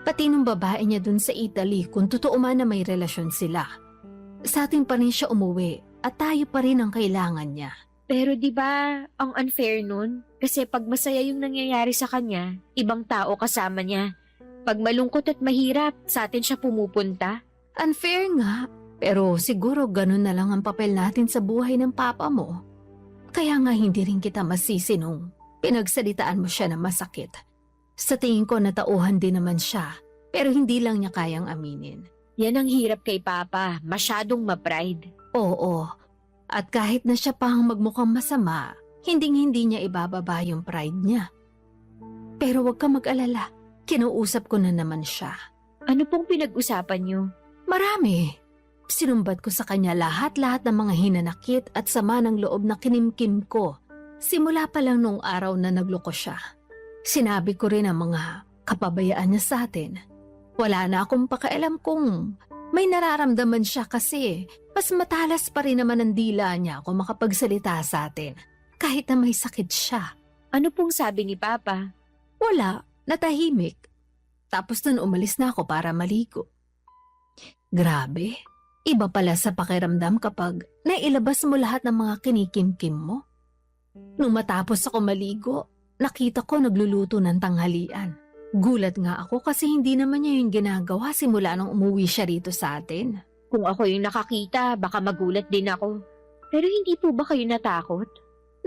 Pati nung babae niya dun sa Italy kung totoo man na may relasyon sila. Sa atin pa rin siya umuwi at tayo pa rin ang kailangan niya. Pero di ba ang unfair nun? Kasi pag masaya yung nangyayari sa kanya, ibang tao kasama niya. Pag malungkot at mahirap, sa atin siya pumupunta. Unfair nga, pero siguro ganun na lang ang papel natin sa buhay ng papa mo. Kaya nga hindi rin kita masisi nung pinagsalitaan mo siya na masakit. Sa tingin ko natauhan din naman siya, pero hindi lang niya kayang aminin. Yan ang hirap kay Papa, masyadong ma-pride. Oo, at kahit na siya pa ang magmukhang masama, hinding-hindi niya ibababa yung pride niya. Pero huwag ka mag-alala, kinuusap ko na naman siya. Ano pong pinag-usapan niyo? Marami. Sinumbat ko sa kanya lahat-lahat ng mga hinanakit at sama ng loob na kinimkim ko. Simula pa lang nung araw na nagloko siya. Sinabi ko rin ang mga kapabayaan niya sa atin. Wala na akong pakialam kung May nararamdaman siya kasi mas matalas pa rin naman ang dila niya kung makapagsalita sa atin kahit na may sakit siya. Ano pong sabi ni Papa? Wala, natahimik. Tapos nun umalis na ako para maligo. Grabe, iba pala sa pakiramdam kapag nailabas mo lahat ng mga kinikimkim mo. Nung matapos ako maligo, nakita ko nagluluto ng tanghalian. Gulat nga ako kasi hindi naman niya yung ginagawa simula nung umuwi siya rito sa atin. Kung ako yung nakakita, baka magulat din ako. Pero hindi po ba kayo natakot?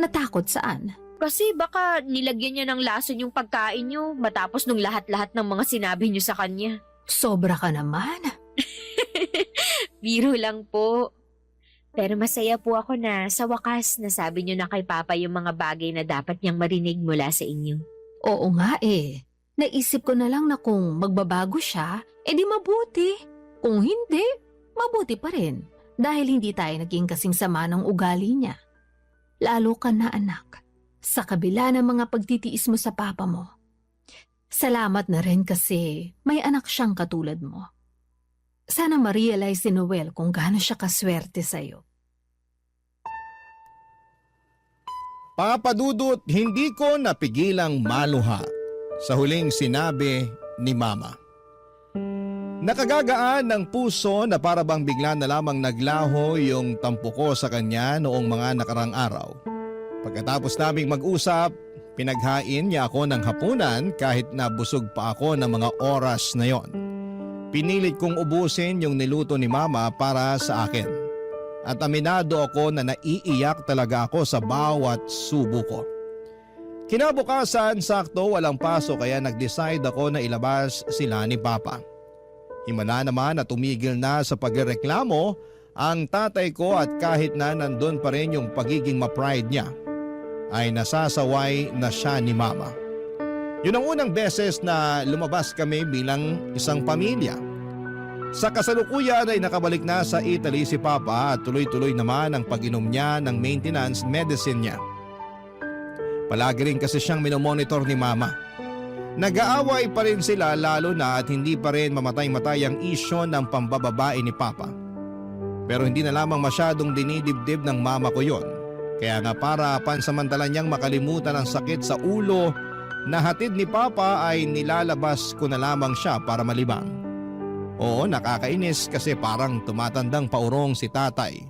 Natakot saan? Kasi baka nilagyan niya ng lason yung pagkain niyo matapos nung lahat-lahat ng mga sinabi niyo sa kanya. Sobra ka naman. Biro lang po. Pero masaya po ako na sa wakas nasabi niyo na kay Papa yung mga bagay na dapat niyang marinig mula sa inyo. Oo nga eh. Naisip ko na lang na kung magbabago siya, edi mabuti. Kung hindi, mabuti pa rin. Dahil hindi tayo naging kasing sama ng ugali niya. Lalo ka na anak, sa kabila ng mga pagtitiis mo sa papa mo. Salamat na rin kasi may anak siyang katulad mo. Sana ma-realize ni Noel kung gaano siya kaswerte sa'yo. Papa Dudut, hindi ko napigilang maluha sa huling sinabi ni Mama. Nakagagaan ng puso na para bang bigla na lamang naglaho yung tampo ko sa kanya noong mga nakarang araw. Pagkatapos naming mag-usap, pinaghain niya ako ng hapunan kahit na busog pa ako ng mga oras na yon. Pinilit kong ubusin yung niluto ni Mama para sa akin. At aminado ako na naiiyak talaga ako sa bawat subo ko. Kinabukasan, sakto walang pasok kaya nag-decide ako na ilabas sila ni Papa. Himala naman na tumigil na sa pagreklamo ang tatay ko at kahit na nandun pa rin yung pagiging ma-pride niya, ay nasasaway na siya ni Mama. Yun ang unang beses na lumabas kami bilang isang pamilya. Sa kasalukuyan ay nakabalik na sa Italy si Papa at tuloy-tuloy naman ang pag-inom niya ng maintenance medicine niya. Palagi rin kasi siyang minomonitor ni Mama. Nag-aaway pa rin sila lalo na at hindi pa rin mamatay-matay ang isyo ng pambababae ni Papa. Pero hindi na lamang masyadong dinidibdib ng mama ko yon. Kaya nga para pansamantala niyang makalimutan ang sakit sa ulo na hatid ni Papa ay nilalabas ko na lamang siya para malibang. Oo, nakakainis kasi parang tumatandang paurong si tatay.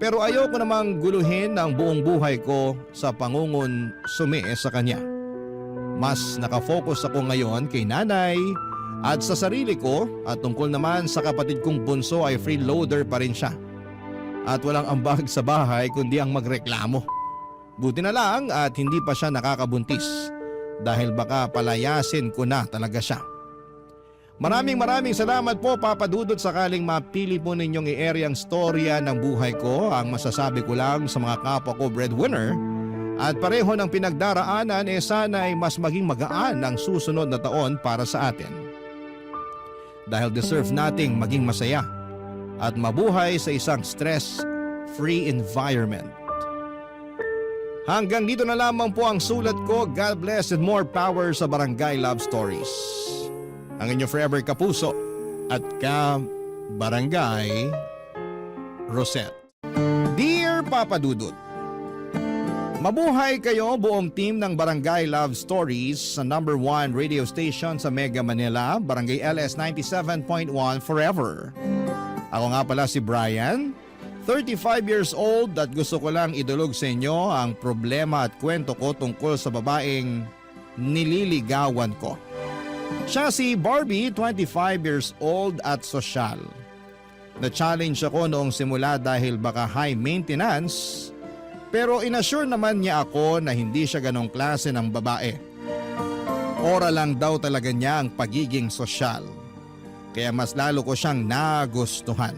Pero ayoko namang guluhin ang buong buhay ko sa pangungon sumi sa kanya. Mas nakafocus ako ngayon kay nanay at sa sarili ko at tungkol naman sa kapatid kong bunso ay freeloader pa rin siya. At walang ambag sa bahay kundi ang magreklamo. Buti na lang at hindi pa siya nakakabuntis dahil baka palayasin ko na talaga siya. Maraming salamat po Papa Dudut sakaling mapili po ninyong i-area ang storya ng buhay ko. Ang masasabi ko lang sa mga kapwa ko breadwinner at pareho ng pinagdaraanan sana ay mas maging magaan ang susunod na taon para sa atin. Dahil deserve nating maging masaya at mabuhay sa isang stress-free environment. Hanggang dito na lamang po ang sulat ko. God bless and more power sa Barangay Love Stories. Ang inyo forever kapuso at ka-Barangay Rosette. Dear Papa Dudut, mabuhay kayo buong team ng Barangay Love Stories sa number 1 radio station sa Mega Manila, Barangay LS 97.1 Forever. Ako nga pala si Brian, 35 years old at gusto ko lang idulog sa inyo ang problema at kwento ko tungkol sa babaeng nililigawan ko. Siya si Barbie, 25 years old at sosyal. Na-challenge ako noong simula dahil baka high maintenance, pero inassure naman niya ako na hindi siya ganong klase ng babae. Ora lang daw talaga niya ang pagiging sosyal. Kaya mas lalo ko siyang nagustuhan.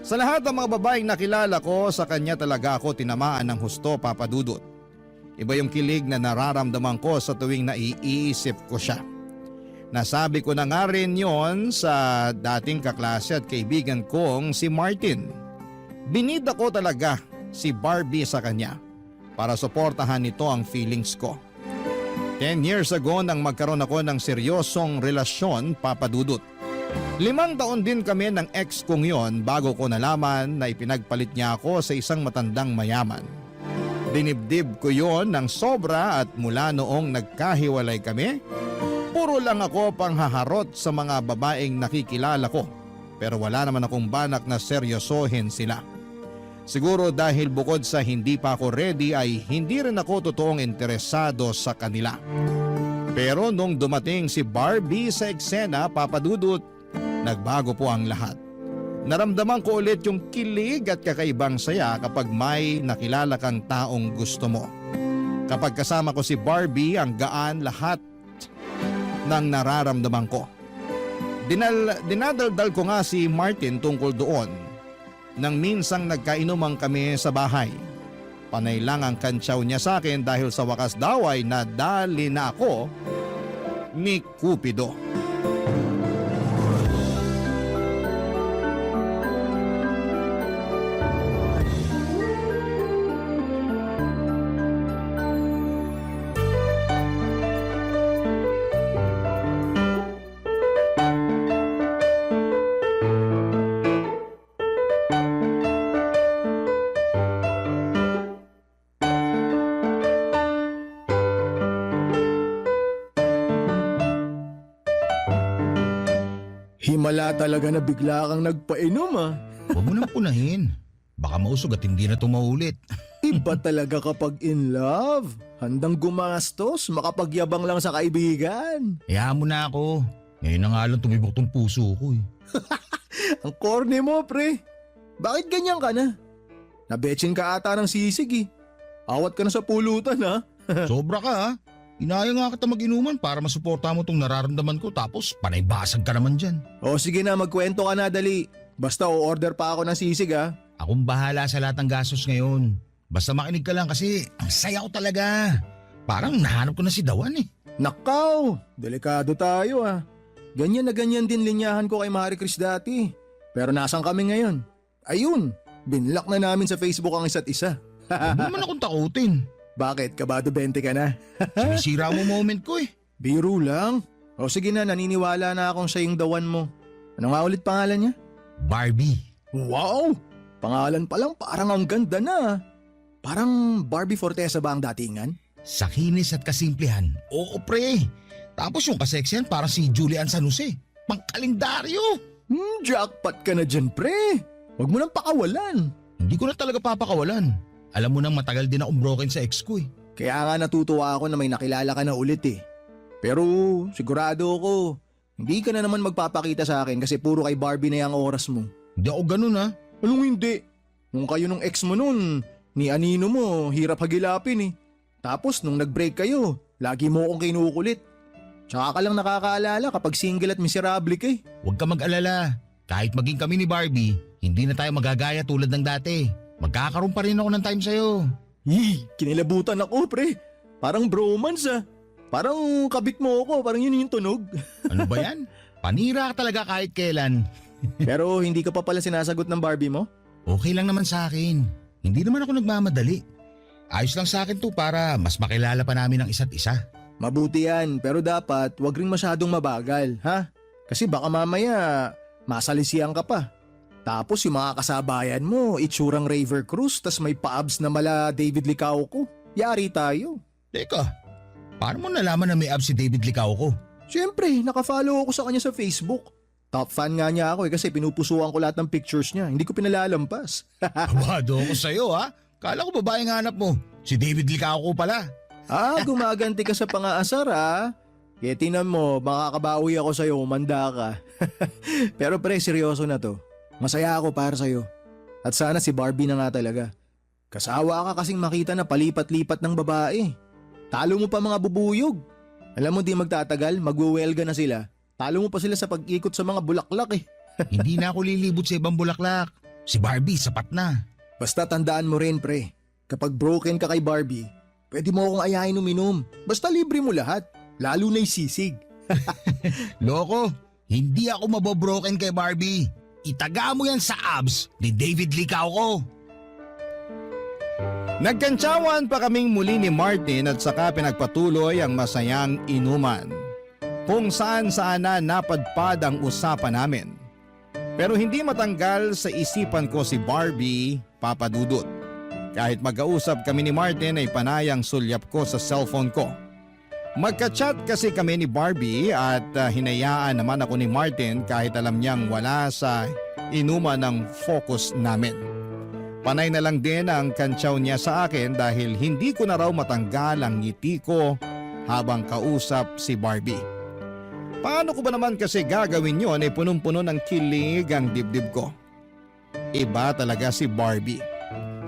Sa lahat ng mga babaeng nakilala ko, sa kanya talaga ako tinamaan ng husto, Papa Dudut. Iba yung kilig na nararamdaman ko sa tuwing naiisip ko siya. Nasabi ko na nga rin yon sa dating kaklase at kaibigan kong si Martin. Binida ko talaga si Barbie sa kanya para suportahan nito ang feelings ko. 10 years ago nang magkaroon ako ng seryosong relasyon, Papa Dudut. 5 taon din kami ng ex kong yon bago ko nalaman na ipinagpalit niya ako sa isang matandang mayaman. Dinibdib ko yon ng sobra at mula noong nagkahiwalay kami, puro lang ako panghaharot sa mga babaeng nakikilala ko. Pero wala naman akong balak na seryosohin sila. Siguro dahil bukod sa hindi pa ako ready ay hindi rin ako totoong interesado sa kanila. Pero nung dumating si Barbie sa eksena, Papa Dudut, nagbago po ang lahat. Naramdaman ko ulit yung kilig at kakaibang saya kapag may nakilala kang taong gusto mo. Kapag kasama ko si Barbie, ang gaan lahat ng nararamdaman ko. Dinadaldal ko nga si Martin tungkol doon nang minsang nagkainuman kami sa bahay. Panay lang ang kantsaw niya sa akin dahil sa wakas daw ay nadali na ako ni Cupido. Himala talaga na bigla kang nagpainom ah. Huwag mo nang punahin. Baka mausog at hindi na ito maulit. Iba talaga kapag in love. Handang gumastos, makapagyabang lang sa kaibigan. Hayaan mo na ako. Ngayon na nga lang tumibok tong puso ko eh. Ang corny mo, pre. Bakit ganyan ka na? Nabetching ka ata ng sisig eh. Awat ka na sa pulutan ha. Sobra ka ha. Inaya nga kita mag-inuman para masuporta mo tong nararamdaman ko tapos panay-basag ka naman dyan. O sige na, magkwento ka na dali. Basta o-order pa ako ng sisig ha. Akong bahala sa lahat ng gastos ngayon. Basta makinig ka lang kasi ang saya ko talaga. Parang nahanap ko na si Dawan eh. Nakaw, delikado tayo ah. Ganyan na ganyan din linyahan ko kay Marie Chris dati. Pero nasan kami ngayon? Ayun, binlock na namin sa Facebook ang isa't isa. Huwag mo naman akong takutin. Bakit? Kabado 20 ka na? Sinisira mo moment ko eh. Biro lang. O sige na, naniniwala na akong siya yung dawan mo. Ano nga ulit pangalan niya? Barbie. Wow! Pangalan pa lang parang ang ganda na. Parang Barbie Fortesa ba ang datingan? Sa kinis at kasimplihan. Oo pre. Tapos yung kaseksihan parang si Julian San Jose. Pangkalendaryo. Jackpot ka na dyan, pre. Huwag mo nang pakawalan. Hindi ko na talaga papakawalan. Alam mo nang matagal din akong broken sa ex ko eh. Kaya nga natutuwa ako na may nakilala ka na ulit eh. Pero sigurado ako, hindi ka na naman magpapakita sa akin kasi puro kay Barbie na yung oras mo. Hindi ako ganun ha. Anong hindi? Nung kayo nung ex mo nun, ni Anino mo, hirap hagilapin eh. Tapos nung nag-break kayo, lagi mo akong kinukulit. Tsaka ka lang nakakaalala kapag single at miserable ka eh. Huwag ka mag-alala. Kahit maging kami ni Barbie, hindi na tayo magagaya tulad ng dati. Magkakaroon pa rin ako ng time sa'yo. Kinilabutan ako pre. Parang bromance ah. Parang kabit mo ako, parang yun yung tunog. Ano ba yan? Panira ka talaga kahit kailan. Pero hindi ka pa pala sinasagot ng Barbie mo? Okay lang naman sa akin. Hindi naman ako nagmamadali. Ayos lang sa akin to para mas makilala pa namin ang isa't isa. Mabuti yan, pero dapat wag ring masyadong mabagal, ha? Kasi baka mamaya masalisihan ka pa. Tapos yung mga kasabayan mo, itsurang Raver Cruz, tas may pa-abs na mala David Licauco. Yari tayo. Teka, paano mo nalaman na may abs si David Licauco? Siyempre, nakafollow ako sa kanya sa Facebook. Top fan nga niya ako kasi pinupusuan ko lahat ng pictures niya. Hindi ko pinalalampas. Abado ako sa'yo ha. Kala ko babaeng hanap mo. Si David Licauco pala. Gumaganti ka sa pangaasar ha. Kaya tinan mo, makakabawi ako sa'yo, umanda ka. Pero pre, seryoso na to. Masaya ako para sa'yo. At sana si Barbie na nga talaga. Kasawa ka kasing makita na palipat-lipat ng babae. Talo mo pa mga bubuyog. Alam mo di magtatagal, magwewelga na sila. Talo mo pa sila sa pag-ikot sa mga bulaklak eh. Hindi na ako lilibot sa ibang bulaklak. Si Barbie, sapat na. Basta tandaan mo rin pre, kapag broken ka kay Barbie, pwede mo akong ayahin uminom. Basta libre mo lahat, lalo na yung sisig. Loko, hindi ako mabobroken kay Barbie. Itaga mo yan sa abs ni David Licauco. Nagkantsawan pa kaming muli ni Martin at saka pinagpatuloy ang masayang inuman. kung saan na napadpad ang usapan namin. Pero hindi matanggal sa isipan ko si Barbie, Papa Dudut. Kahit magkausap kami ni Martin ay panayang sulyap ko sa cellphone ko. Magka-chat kasi kami ni Barbie at hinayaan naman ako ni Martin kahit alam niyang wala sa inuman ng focus namin. Panay na lang din ang kantsaw niya sa akin dahil hindi ko na raw matanggal ang ngiti ko habang kausap si Barbie. Paano ko ba naman kasi gagawin yon ay punong-puno ng kilig ang dibdib ko? Iba talaga si Barbie.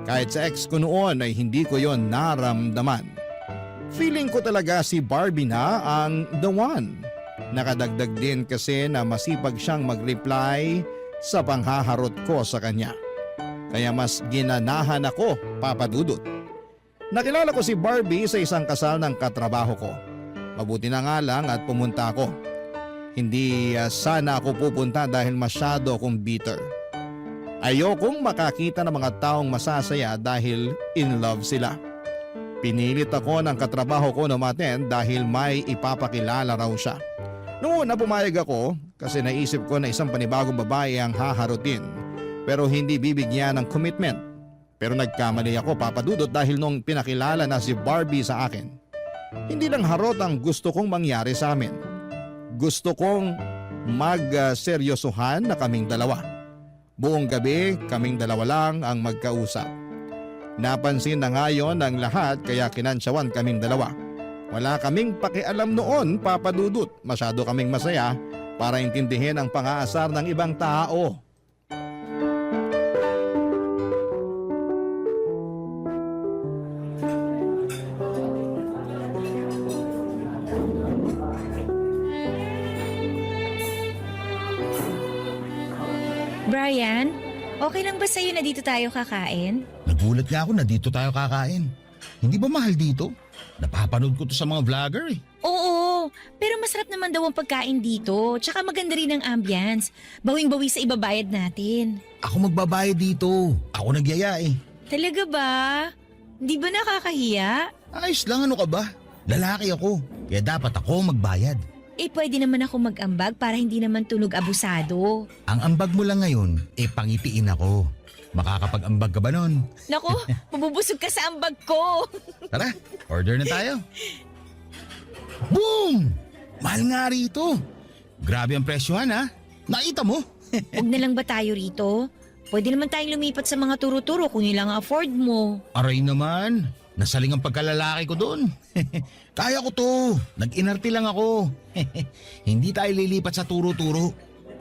Kahit sa ex ko noon ay hindi ko yon naramdaman. Feeling ko talaga si Barbie na ang the one. Nakadagdag din kasi na masipag siyang mag-reply sa panghaharot ko sa kanya. Kaya mas ginanahan ako, Papa Dudut. Nakilala ko si Barbie sa isang kasal ng katrabaho ko. Mabuti na nga lang at pumunta ako. Hindi sana ako pupunta dahil masyado akong bitter. Ayokong makakita ng mga taong masasaya dahil in love sila. Pinilit ako ng katrabaho ko na umattend dahil may ipapakilala raw siya. Noong una pumayag ako kasi naisip ko na isang panibagong babae ang haharutin pero hindi bibigyan ng commitment. Pero nagkamali ako, Papa Dudut, dahil nung pinakilala na si Barbie sa akin, hindi lang harot ang gusto kong mangyari sa amin. Gusto kong magseryosohan na kaming dalawa. Buong gabi kaming dalawa lang ang magkausap. Napansin na nga yon ng lahat kaya kinansyawan kaming dalawa. Wala kaming pakialam noon, Papa Dudut. Masyado kaming masaya para intindihin ang pang-aasar ng ibang tao. Brian, okay lang ba sa'yo na dito tayo kakain? Nagulat nga ako na dito tayo kakain. Hindi ba mahal dito? Napapanood ko to sa mga vlogger eh. Oo, pero masarap naman daw ang pagkain dito. Tsaka maganda rin ang ambience. Bawing-bawi sa ibabayad natin. Ako magbabayad dito. Ako nagyaya eh. Talaga ba? Di ba nakakahiya? Ayos lang, ano ka ba? Lalaki ako, kaya dapat ako magbayad. Eh pwede naman ako mag-ambag para hindi naman tunog abusado. Ang ambag mo lang ngayon, pangitiin ako. Makakapag-ambag ka ba nun? Nako, mabubusog ka sa ambag ko. Tara, order na tayo. Boom! Mahal nga rito. Grabe ang presyohan ha. Nakita mo? Huwag na lang ba tayo rito? Pwede naman tayong lumipat sa mga turo-turo kung yun lang ang afford mo. Aray naman, nasaling ang pagkalalaki ko doon. Kaya ko to, nag-inarte lang ako. Hindi tayo lilipat sa turo-turo.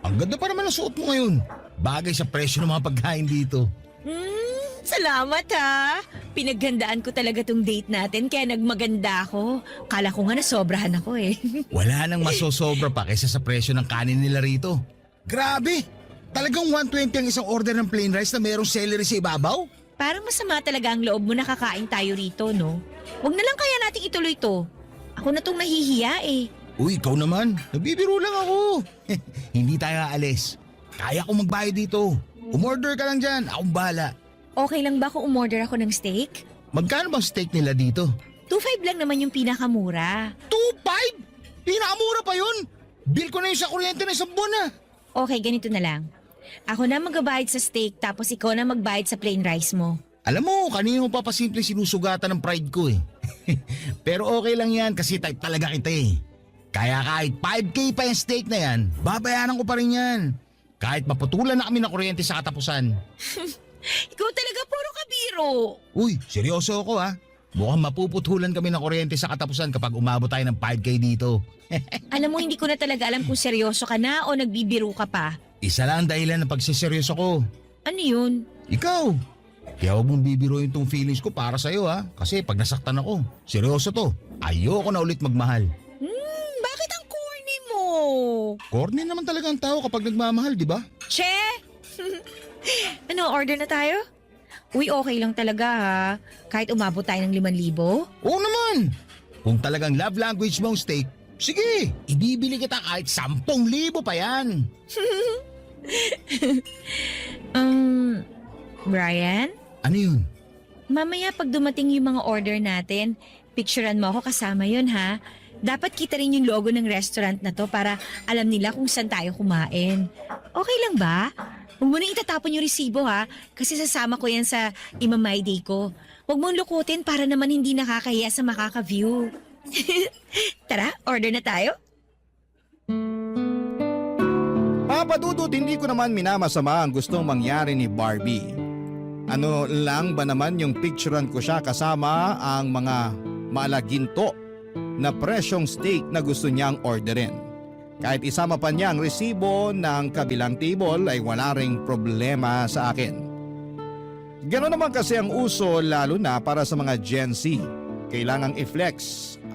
Ang ganda pa naman ang suot mo ngayon. Bagay sa presyo ng mga pagkain dito. Salamat ha. Pinaghandaan ko talaga tong date natin kaya nagmaganda ako. Kala ko nga nasobrahan ako eh. Wala nang masosobra pa kaysa sa presyo ng kanin nila rito. Grabe! Talagang 120 ang isang order ng plain rice na mayroong celery sa ibabaw? Parang masama talaga ang loob mo na kakain tayo rito, no? Huwag na lang kaya nating ituloy to. Ako na tong nahihiya eh. Uy, ikaw naman. Nagbibiro lang ako. Hindi tayo aalis. Kaya ko magbayad dito. Umorder ka lang dyan. Akong bahala. Okay lang ba kung umorder ako ng steak? Magkano bang steak nila dito? 2.5 lang naman yung pinakamura. 2.5? Pinakamura pa yun. Bill ko na yung sa kuryente na isang buwan na. Okay, ganito na lang. Ako na magbabayad sa steak tapos ikaw na magbayad sa plain rice mo. Alam mo, kanina mo papasimple sinusugatan ng pride ko eh. Pero okay lang yan kasi type talaga kita eh. Kaya kahit 5K pa yung steak na yan, babayaran ko pa rin yan. Kahit maputulan na kami ng kuryente sa katapusan. Ikaw talaga puro kabiro. Uy, seryoso ako ha. Mukhang mapuputulan kami ng kuryente sa katapusan kapag umabot tayo ng 5K dito. Alam mo, hindi ko na talaga alam kung seryoso ka na o nagbibiro ka pa. Isa lang ang dahilan ng pagsiseryoso ko. Ano yun? Ikaw. Kaya huwag mong bibiruin tong feelings ko para sa'yo ha. Kasi pag nasaktan ako, seryoso to. Ayoko na ulit magmahal. Bakit ang corny mo? Corny naman talaga ang tao kapag nagmamahal, di ba? Che! Ano, order na tayo? Uy, okay lang talaga ha. Kahit umabot tayo ng 5,000. Oo naman. Kung talagang love language mo ang steak, sige, ibibili kita kahit 10,000 pa yan. Brian? Ano yun? Mamaya pag dumating yung mga order natin, picturean mo ako kasama yun ha. Dapat kita rin yung logo ng restaurant na to para alam nila kung saan tayo kumain. Okay lang ba? Huwag mo na itatapon yung resibo ha, kasi sasama ko yan sa Imamay Day ko. Huwag mong lukutin para naman hindi nakakahiya sa makaka-view. Tara, order na tayo. Papa Dudut, hindi ko naman minamasama ang gustong mangyari ni Barbie. Ano lang ba naman yung picturean ko siya kasama ang mga malaginto na presyong steak na gusto niyang orderin. Kahit isama pa niya ang resibo ng kabilang table ay wala ring problema sa akin. Ganoon naman kasi ang uso lalo na para sa mga Gen Z. Kailangang i-flex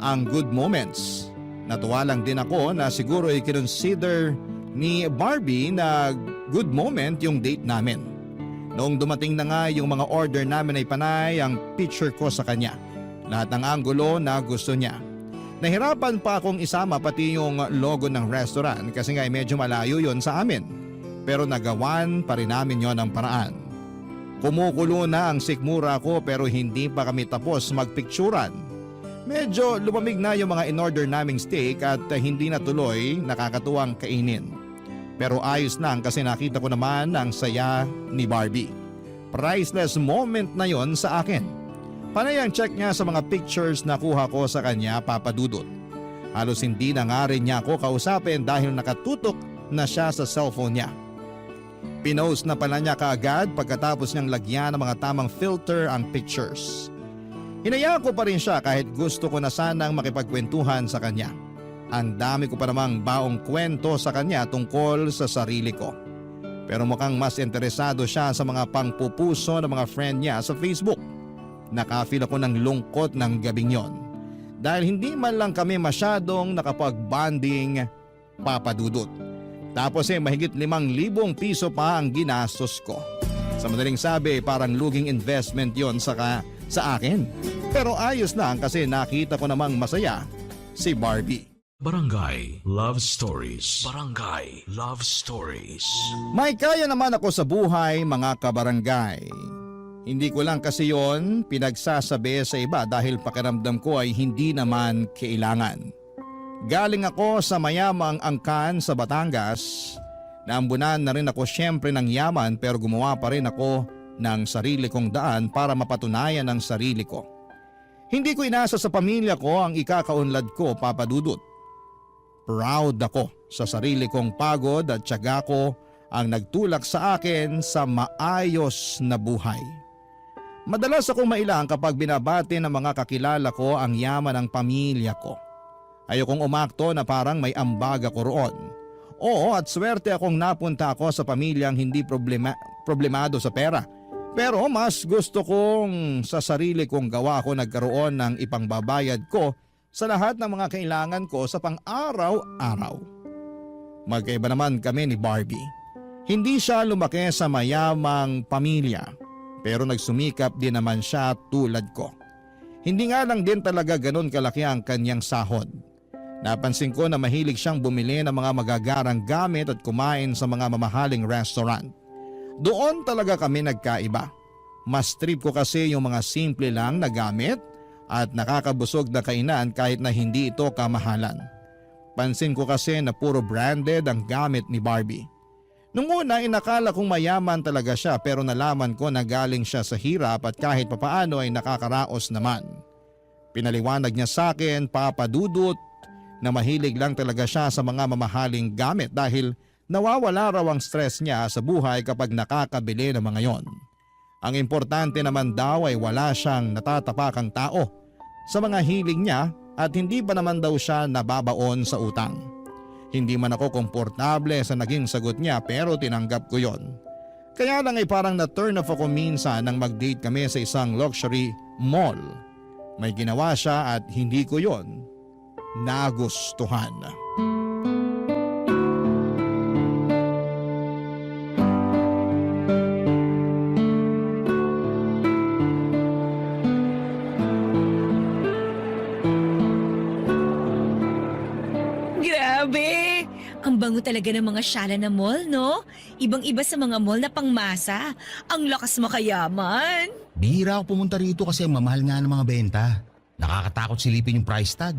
ang good moments. Natuwa lang din ako na siguro i-consider ni Barbie na good moment yung date namin. Noong dumating na nga yung mga order namin ay panay ang picture ko sa kanya. Lahat ng anggulo na gusto niya. Nahirapan pa akong isama pati yung logo ng restaurant kasi nga medyo malayo yon sa amin. Pero nagawan pa rin namin yon ng paraan. Kumukulo na ang sikmura ko pero hindi pa kami tapos magpicturan. Medyo lumamig na yung mga in-order naming steak at hindi na tuloy nakakatuwang kainin. Pero ayos lang kasi nakita ko naman ang saya ni Barbie. Priceless moment na yon sa akin. Panay ang check niya sa mga pictures na kuha ko sa kanya, Papa Dudut. Halos hindi na nga rin niya ako kausapin dahil nakatutok na siya sa cellphone niya. Pinost na pala niya kaagad pagkatapos niyang lagyan ng mga tamang filter ang pictures. Hinayaan ko pa rin siya kahit gusto ko na sanang makipagkwentuhan sa kanya. Ang dami ko pa namang baong kwento sa kanya tungkol sa sarili ko. Pero mukhang mas interesado siya sa mga pangpupuso ng mga friend niya sa Facebook. Nakafeel ako ng lungkot ng gabing yon. Dahil hindi man lang kami masyadong nakapag-bonding, Papa Dudut. Tapos mahigit 5,000 piso pa ang ginastos ko. Sa madaling sabi, parang luging investment yon sa akin. Pero ayos lang kasi nakita ko namang masaya si Barbie. Barangay Love Stories. Barangay Love Stories. May kaya naman ako sa buhay, mga kabarangay. Hindi ko lang kasi yon pinagsasabi sa iba dahil pakiramdam ko ay hindi naman kailangan. Galing ako sa mayamang angkan sa Batangas. Naambunan na rin ako syempre ng yaman pero gumawa pa rin ako ng sarili kong daan para mapatunayan ang sarili ko. Hindi ko inasa sa pamilya ko ang ikakaunlad ko, Papa Dudut. Proud ako sa sarili kong pagod at tiyaga ko ang nagtulak sa akin sa maayos na buhay. Madalas akong mailang kapag binabati ng mga kakilala ko ang yaman ng pamilya ko. Ayokong umakto na parang may ambag ako roon. Oo, at swerte akong napunta ako sa pamilyang hindi problemado sa pera. Pero mas gusto kong sa sarili kong gawa ko nagkaroon ng ipangbabayad ko sa lahat ng mga kailangan ko sa pang-araw-araw. Magkaiba naman kami ni Barbie. Hindi siya lumaki sa mayamang pamilya. Pero nagsumikap din naman siya tulad ko. Hindi nga lang din talaga ganun kalaki ang kanyang sahod. Napansin ko na mahilig siyang bumili ng mga magagarang gamit at kumain sa mga mamahaling restaurant. Doon talaga kami nagkaiba. Mas trip ko kasi yung mga simple lang na gamit at nakakabusog na kainan kahit na hindi ito kamahalan. Pansin ko kasi na puro branded ang gamit ni Barbie. Nung una inakala kong mayaman talaga siya pero nalaman ko na galing siya sa hirap at kahit papaano ay nakakaraos naman. Pinaliwanag niya sa akin, Papa Dudut, na mahilig lang talaga siya sa mga mamahaling gamit dahil nawawala raw ang stress niya sa buhay kapag nakakabili ng mga yon. Ang importante naman daw ay wala siyang natatapakang tao sa mga hiling niya at hindi pa naman daw siya nababaon sa utang. Hindi man ako komportable sa naging sagot niya pero tinanggap ko yon. Kaya lang ay parang na-turn off ako minsan nang mag-date kami sa isang luxury mall. May ginawa siya at hindi ko yon nagustuhan. Grabe! Ang bango talaga ng mga syala na mall, no? Ibang-iba sa mga mall na pangmasa. Ang lakas makayaman. Bihira ako pumunta rito kasi ang mamahal nga ng mga benta. Nakakatakot silipin yung price tag.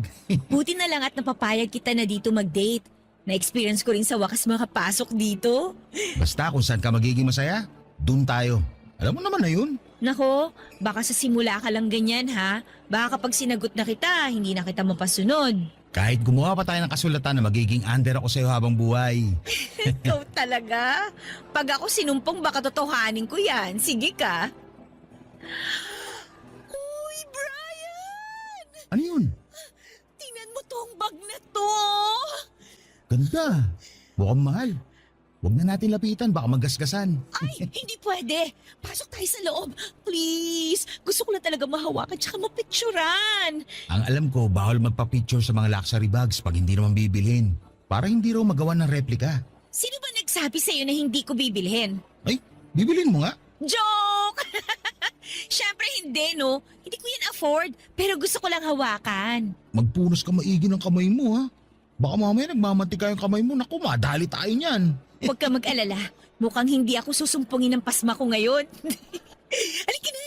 Buti na lang at napapayag kita na dito mag-date. Na-experience ko rin sa wakas makapasok dito. Basta kung saan ka magiging masaya, dun tayo. Alam mo naman na yun. Nako, baka sa simula ka lang ganyan ha. Baka kapag sinagot na kita, hindi na kita mapasunod. Kahit gumawa pa tayo ng kasulatan na magiging under ako sa'yo habang buhay. Ikaw talaga. Pag ako sinumpong, baka totohanin ko yan. Sige ka. Uy, Brian! Ano yun? Tingnan mo tong bag na to. Ganda. Mukhang mahal. Huwag na natin lapitan, baka magasgasan. Ay, hindi pwede. Pasok tayo sa loob. Please. Gusto ko lang talaga mahawakan tsaka mapicturan. Ang alam ko, bawal magpa-picture sa mga luxury bags pag hindi naman bibilhin. Para hindi raw magawa ng replika. Sino ba nagsabi sa'yo na hindi ko bibilhin? Ay, bibilhin mo nga. Joke! Siyempre hindi, no? Hindi ko yan afford, pero gusto ko lang hawakan. Magpunos ka maigi ng kamay mo, ha? Baka mamaya nagmamantika yung kamay mo. Naku, madali tayo niyan. Huwag ka mag-alala. Mukhang hindi ako susumpungin ng pasma ko ngayon. Halika na!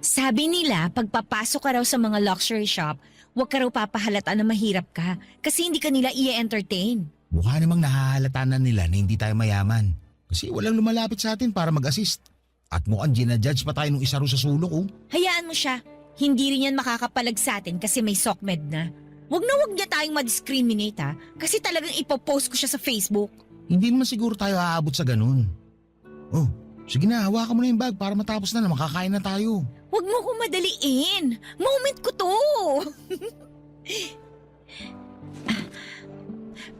Sabi nila, pagpapasok ka raw sa mga luxury shop, huwag ka raw papahalata na mahirap ka kasi hindi ka nila i-entertain. Mukha namang nahahalata na nila na hindi tayo mayaman. Kasi walang lumalapit sa atin para mag-assist. At mukhang ginajudge pa tayo nung isa ro sa sulok, oh. Hayaan mo siya. Hindi rin yan makakapalag sa atin kasi may SOCMED na. Huwag niya tayong ma-discriminate ha, kasi talagang ipopost ko siya sa Facebook. Hindi naman siguro tayo aabot sa ganun. Oh, sige na, hawakan mo na yung bag para matapos na makakain na tayo. Huwag mo ko madaliin. Moment ko to.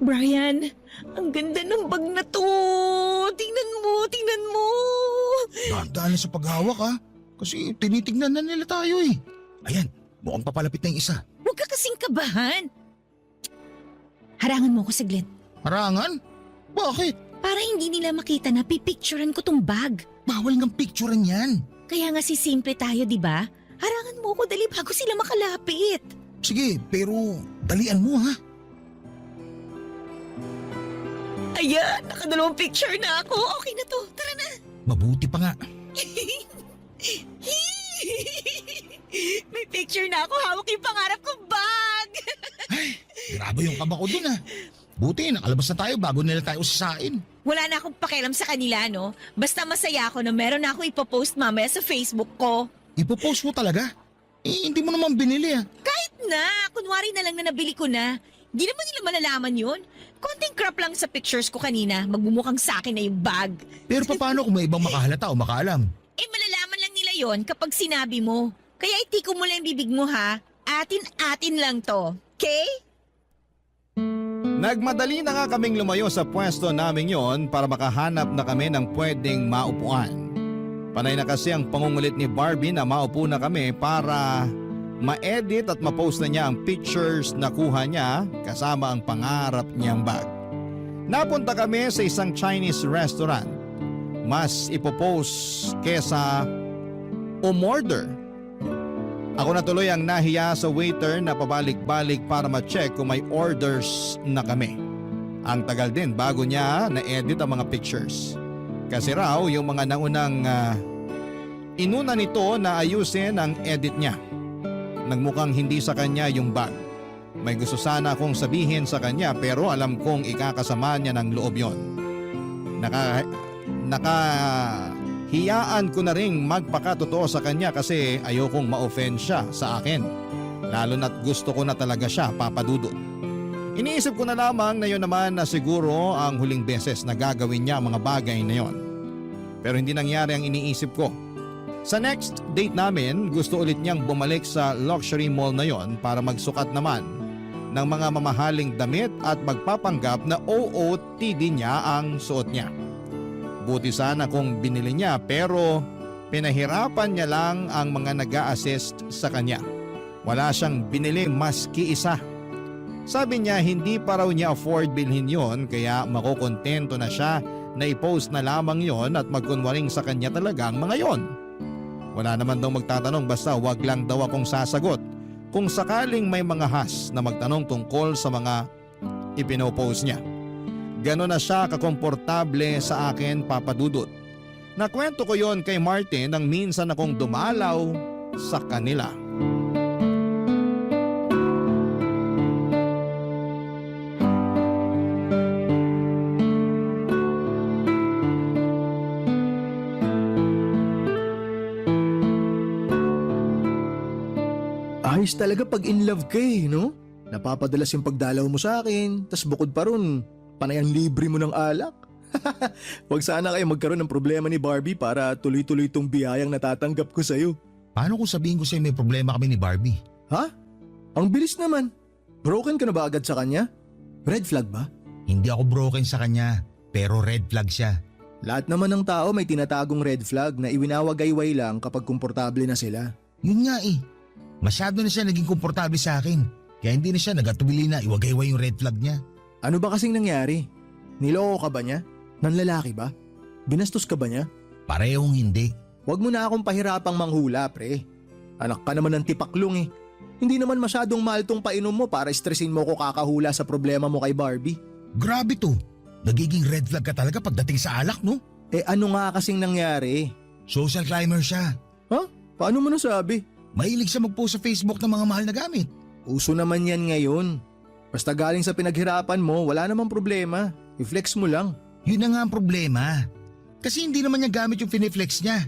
Brian, ang ganda ng bag na to. Tingnan mo. Dahan-dahan na sa paghawak, ha? Kasi tinitignan na nila tayo, eh. Ayan, mukhang papalapit na yung isa. Huwag ka kasing kabahan. Harangan mo ko saglit. Harangan? Bakit? Para hindi nila makita na pipicturean ko tong bag. Bawal ng picturean yan. Kaya nga si simple tayo, di ba? Harangan mo ko dali bago sila makalapit. Sige, pero dalian mo, ha? Ayan, nakadalawang picture na ako. Okay na to, tara na. Mabuti pa nga. May picture na ako, hawak yung pangarap kong bag. Grabe yung kaba ko dun, ha? Buti, nakalabas na tayo bago nila tayo usasain. Wala na akong pakialam sa kanila, no? Basta masaya ako na meron na ako ipopost mamaya sa Facebook ko. Ipopost mo talaga? Eh, hindi mo naman binili, ha? Kahit na, kunwari na lang na nabili ko na. Di naman nila malalaman yun. Konting crop lang sa pictures ko kanina, magbumukhang sa akin na yung bag. Pero paano kung may ibang makahalata o makaalam? Eh malalaman lang nila yon kapag sinabi mo. Kaya itiko mo lang yung bibig mo ha. Atin-atin lang to. Okay? Nagmadali na nga kaming lumayo sa pwesto namin yon para makahanap na kami ng pwedeng maupuan. Panay na kasi ang pangungulit ni Barbie na maupo na kami para ma-edit at ma-post na niya ang pictures na kuha niya kasama ang pangarap niyang bag. Napunta kami sa isang Chinese restaurant. Mas ipopost kesa umorder. Ako na tuloy ang nahiya sa waiter na pabalik-balik para ma-check kung may orders na kami. Ang tagal din bago niya na-edit ang mga pictures. Kasi raw yung mga naunang inuna nito na ayusin ang edit niya. Nagmukhang hindi sa kanya yung bag. May gusto sana akong sabihin sa kanya pero alam kong ikakasama niya ng loob yon. Nakahiyaan ko na ring magpakatotoo sa kanya kasi ayokong ma-offend siya sa akin. Lalo na't gusto ko na talaga siya, Papa Dudut. Iniisip ko na lamang na yun naman na siguro ang huling beses na gagawin niya ang mga bagay na yon. Pero hindi nangyari ang iniisip ko. Sa next date namin, gusto ulit niyang bumalik sa luxury mall na yon para magsukat naman ng mga mamahaling damit at magpapanggap na OOTD niya ang suot niya. Buti sana kung binili niya pero pinahirapan niya lang ang mga nag-a-assist sa kanya. Wala siyang binili maski isa. Sabi niya hindi pa raw niya afford bilhin yon kaya makukontento na siya na i-post na lamang yon at magkunwaring sa kanya talaga ang mga yon. Wala naman daw magtatanong basta wag lang daw akong sasagot kung sakaling may mga has na magtanong tungkol sa mga ipinopost niya. Ganon na siya kakomportable sa akin, Papa Dudut. Nakwento ko yon kay Martin nang minsan akong dumalaw sa kanila. Ayos talaga pag in love ka no? Napapadalas yung pagdalaw mo sa akin, tas bukod pa ron, panay ang libre mo ng alak. Huwag sana kayo magkaroon ng problema ni Barbie para tuloy-tuloy tong biyayang natatanggap ko sa'yo. Paano kung sabihin ko sa'yo may problema kami ni Barbie? Ha? Ang bilis naman. Broken ka na ba agad sa kanya? Red flag ba? Hindi ako broken sa kanya, pero red flag siya. Lahat naman ng tao may tinatagong red flag na iwinawagayway lang kapag komportable na sila. Yun nga eh. Masyado na siya naging komportable sa akin. Kaya hindi na siya nagatubili na iwagayway yung red flag niya. Ano ba kasing nangyari? Niloko ka ba niya? Nanlalaki ba? Binastos ka ba niya? Parehong hindi. Huwag mo na akong pahirapang manghula, pre. Anak ka naman ng tipaklong eh. Hindi naman masyadong mahal tong painom mo para stressin mo ko kakahula sa problema mo kay Barbie. Grabe to. Nagiging red flag ka talaga pagdating sa alak, no? Eh ano nga kasing nangyari? Social climber siya. Ha? Paano mo nasabi? Mahilig siya mag-post sa Facebook ng mga mahal na gamit. Uso naman yan ngayon. Basta galing sa pinaghirapan mo, wala namang problema. I-flex mo lang. Yun na nga ang problema. Kasi hindi naman niya gamit yung finiflex niya.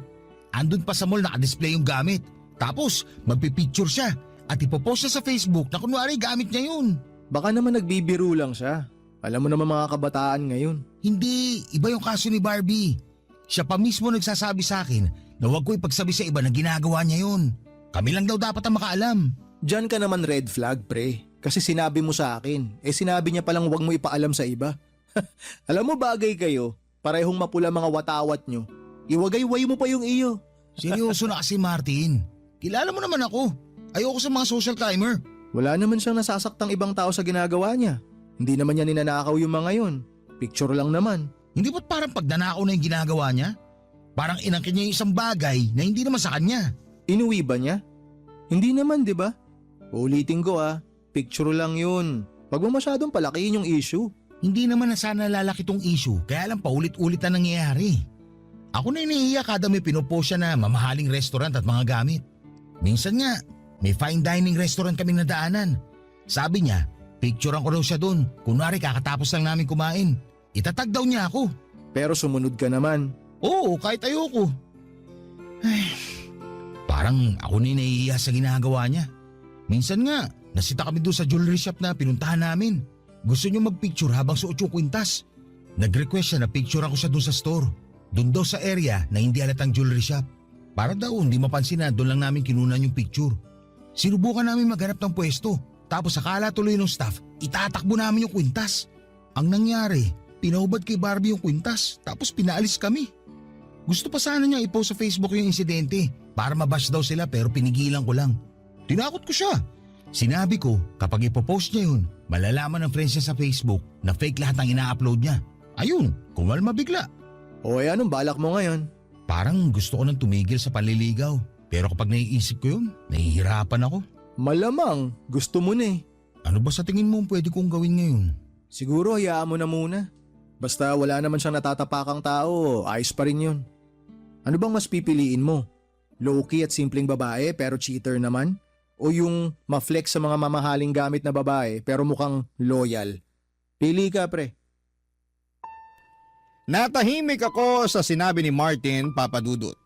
Andun pa sa mall nakadisplay yung gamit. Tapos magpipicture siya at ipopost siya sa Facebook na kunwari gamit niya yun. Baka naman nagbibiro lang siya. Alam mo naman mga kabataan ngayon. Hindi, iba yung kaso ni Barbie. Siya pa mismo nagsasabi sa akin na huwag ko ipagsabi sa iba na ginagawa niya yun. Kami lang daw dapat ang makaalam. Diyan ka naman red flag, pre. Kasi sinabi mo sa akin. Sinabi niya palang huwag mo ipaalam sa iba. Alam mo bagay kayo, parehong mapula mga watawat nyo. Iwagay-way mo pa yung iyo. Seryoso na kasi Martin. Kilala mo naman ako. Ayoko sa mga social climber. Wala naman siyang nasasaktang ibang tao sa ginagawa niya. Hindi naman niya ninanakaw yung mga yon. Picture lang naman. Hindi ba't parang pagnanakaw na yung ginagawa niya? Parang inangkin niya yung isang bagay na hindi naman sa kanya. Inuwi ba niya? Hindi naman, di ba? Uulitin ko picture lang yun. Wag mo masyadong palakihin yung issue. Hindi naman na sana lalaki tong issue, kaya lang paulit-ulit na nangyayari. Ako na iniiyak kada may pinopost siya na mamahaling restaurant at mga gamit. Minsan nga, may fine dining restaurant kaming nadaanan. Sabi niya, picturean ko daw siya doon. Kunwari kakatapos lang namin kumain. Itatag daw niya ako. Pero sumunod ka naman. Oo, kahit ayoko. Ay, parang ako na iniiyak sa ginagawa niya. Minsan nga, nasita kami doon sa jewelry shop na pinuntahan namin. Gusto niyo magpicture habang suot yung kwintas. Nag-request siya na picture ako siya doon sa store. Doon daw sa area na hindi halatang jewelry shop. Para daw hindi mapansin na doon lang namin kinunan yung picture. Sinubukan namin maghanap ng pwesto. Tapos akala tuloy ng staff, itatakbo namin yung kwintas. Ang nangyari, pinahubad kay Barbie yung kwintas tapos pinaalis kami. Gusto pa sana niya i-post sa Facebook yung insidente para mabash daw sila pero pinigilan ko lang. Tinakot ko siya. Sinabi ko kapag ipopost niya yun, malalaman ng friends niya sa Facebook na fake lahat ng ina-upload niya. Ayun, kumalma bigla. O anong balak mo ngayon? Parang gusto ko nang tumigil sa panliligaw. Pero kapag naiisip ko yun, nahihirapan ako. Malamang, gusto mo na Ano ba sa tingin mo pwede kong gawin ngayon? Siguro hayaan mo na muna. Basta wala naman siyang natatapakang tao, ayos pa rin yun. Ano bang mas pipiliin mo? Low-key at simpleng babae pero cheater naman? O yung ma-flex sa mga mamahaling gamit na babae pero mukhang loyal? Pili ka, pre. Natahimik ako sa sinabi ni Martin, Papa Dudut.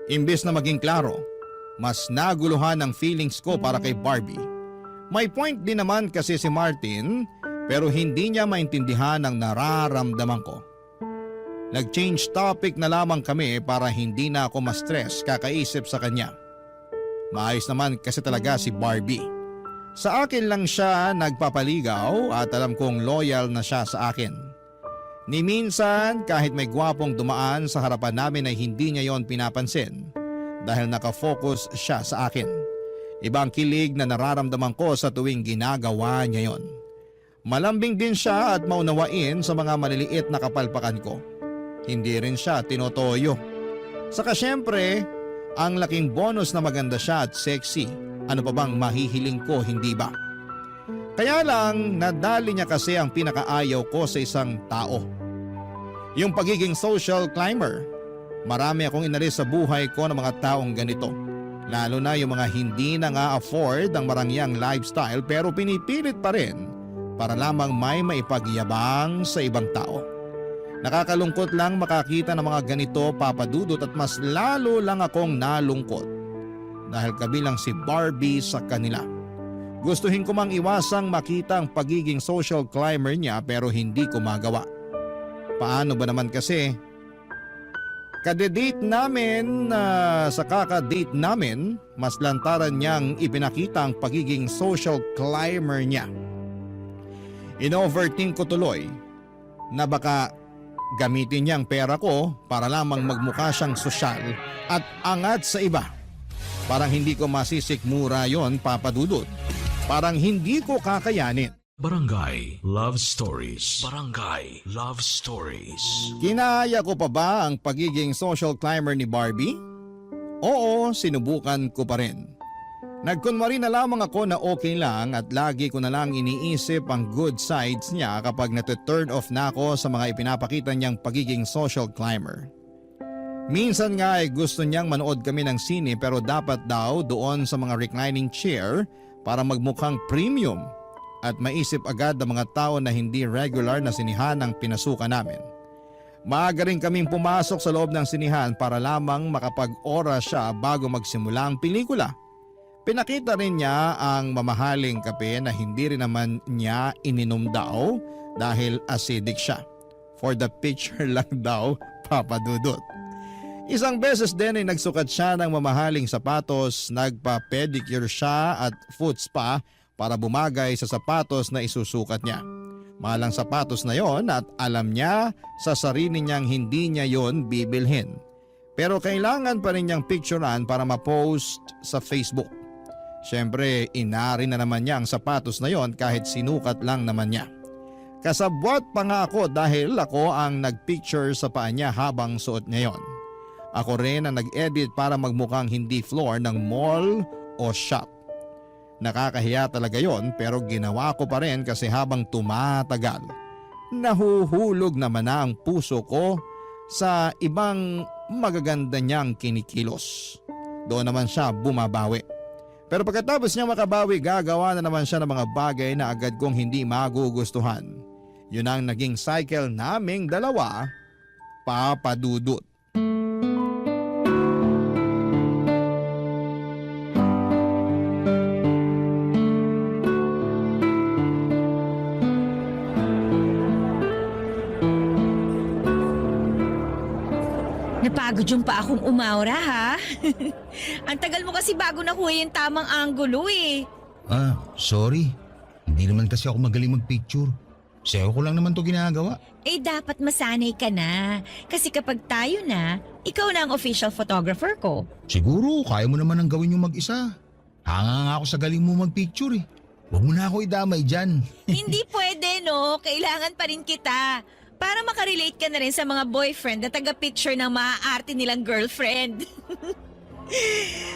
Imbes na maging klaro, mas naguluhan ang feelings ko para kay Barbie. May point din naman kasi si Martin pero hindi niya maintindihan ang nararamdaman ko. Nag-change topic na lamang kami para hindi na ako ma-stress kakaisip sa kanya. Maayos naman kasi talaga si Barbie. Sa akin lang siya nagpapaligaw at alam kong loyal na siya sa akin. Ni minsan kahit may gwapong dumaan sa harapan namin ay hindi niya yon pinapansin dahil nakafocus siya sa akin. Ibang kilig na nararamdaman ko sa tuwing ginagawa niya yon. Malambing din siya at maunawain sa mga maliliit na kapalpakan ko. Hindi rin siya tinotoyo. Saka syempre, ang laking bonus na maganda siya at sexy. Ano pa bang mahihiling ko, hindi ba? Kaya lang, nadali niya kasi ang pinakaayaw ko sa isang tao. Yung pagiging social climber. Marami akong inalis sa buhay ko ng mga taong ganito. Lalo na yung mga hindi na nga afford ang marangyang lifestyle pero pinipilit pa rin para lamang may maipagyabang sa ibang tao. Nakakalungkot lang makakita ng mga ganito, Papa Dudut, at mas lalo lang akong nalungkot. dahil kabilang si Barbie sa kanila. Gustuhin ko mang iwasang makita ang pagiging social climber niya pero hindi ko magawa. Paano ba naman kasi? Kade-date namin sa kaka-date namin, mas lantaran niyang ipinakita ang pagiging social climber niya. In-overthink ko tuloy na baka gamitin niya ang pera ko para lamang magmukha siyang sosyal at angat sa iba. Parang hindi ko masisikmura yon, Papa Dudut. Parang hindi ko kakayanin. Barangay Love Stories. Barangay Love Stories. Kinaya ko pa ba ang pagiging social climber ni Barbie? Oo, sinubukan ko pa rin. Nagkunwari na lamang ako na okay lang at lagi ko na lang iniisip ang good sides niya kapag natu-turn off na ako sa mga ipinapakita niyang pagiging social climber. Minsan nga ay gusto niyang manood kami ng sine pero dapat daw doon sa mga reclining chair para magmukhang premium at maisip agad ang mga tao na hindi regular na sinihan ang pinasukan namin. Maaga rin kaming pumasok sa loob ng sinihan para lamang makapag-oras siya bago magsimula ang pelikula. Pinakita rin niya ang mamahaling kape na hindi rin naman niya ininom daw dahil acidic siya. For the picture lang daw, Papa Dudut. Isang beses din ay nagsukat siya ng mamahaling sapatos, nagpa-pedicure siya at foot spa para bumagay sa sapatos na isusukat niya. Mahal ang sapatos na yon at alam niya sa sarili niyang hindi niya yon bibilhin. Pero kailangan pa rin niyang picturean para ma-post sa Facebook. Siyempre, inari na naman niya ang sapatos na yon kahit sinukat lang naman niya. Kasabwat pa nga ako dahil ako ang nagpicture sa paa niya habang suot niya yon. Ako rin ang nag-edit para magmukhang hindi floor ng mall o shop. Nakakahiya talaga yon pero ginawa ko pa rin kasi habang tumatagal, nahuhulog naman na ang puso ko sa ibang magaganda niyang kinikilos. Doon naman siya bumabawi. Pero pagkatapos niya makabawi, gagawa na naman siya ng mga bagay na agad kong hindi magugustuhan. Yun ang naging cycle naming dalawa, Papa Dudut. Napagod yung pa akong umaura, ha? Ang tagal mo kasi bago nakuha yung tamang anggulo eh. Sorry. Hindi naman kasi ako magaling magpicture. Sayo ko lang naman to ginagawa. Eh dapat masanay ka na. Kasi kapag tayo na, ikaw na ang official photographer ko. Siguro, kaya mo naman ang gawin yung mag-isa. Hanga nga ako sa galing mo magpicture eh. Huwag mo na ako idamay dyan. Hindi pwede, no? Kailangan pa rin kita. Para makarelate ka na rin sa mga boyfriend na taga-picture ng maaarte nilang girlfriend.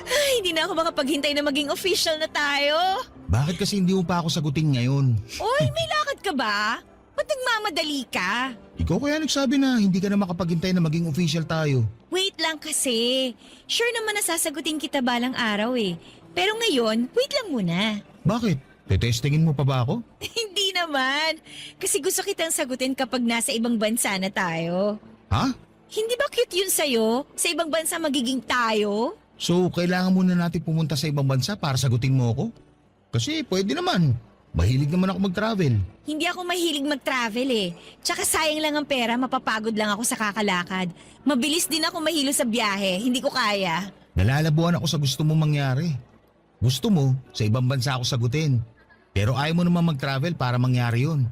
Ay, hindi na ako makapaghintay na maging official na tayo. Bakit kasi hindi mo pa ako sagutin ngayon? Oy, may lakad ka ba? Ba't nagmamadali ka? Ikaw kaya nagsabi na hindi ka na makapaghintay na maging official tayo. Wait lang kasi. Sure naman na sasagutin kita balang araw eh. Pero ngayon, wait lang muna. Bakit? Tetestingin mo pa ba ako? Hindi naman. Kasi gusto kitang sagutin kapag nasa ibang bansa na tayo. Ha? Hindi ba cute yun sa'yo? Sa ibang bansa magiging tayo? So, kailangan muna natin pumunta sa ibang bansa para sagutin mo ako? Kasi pwede naman. Mahilig naman ako mag-travel. Hindi ako mahilig mag-travel eh. Tsaka sayang lang ang pera, mapapagod lang ako sa kakalakad. Mabilis din ako mahilo sa biyahe, hindi ko kaya. Nalalabuan ako sa gusto mong mangyari. Gusto mo, sa ibang bansa ako sagutin. Pero ayaw mo naman mag-travel para mangyari yun.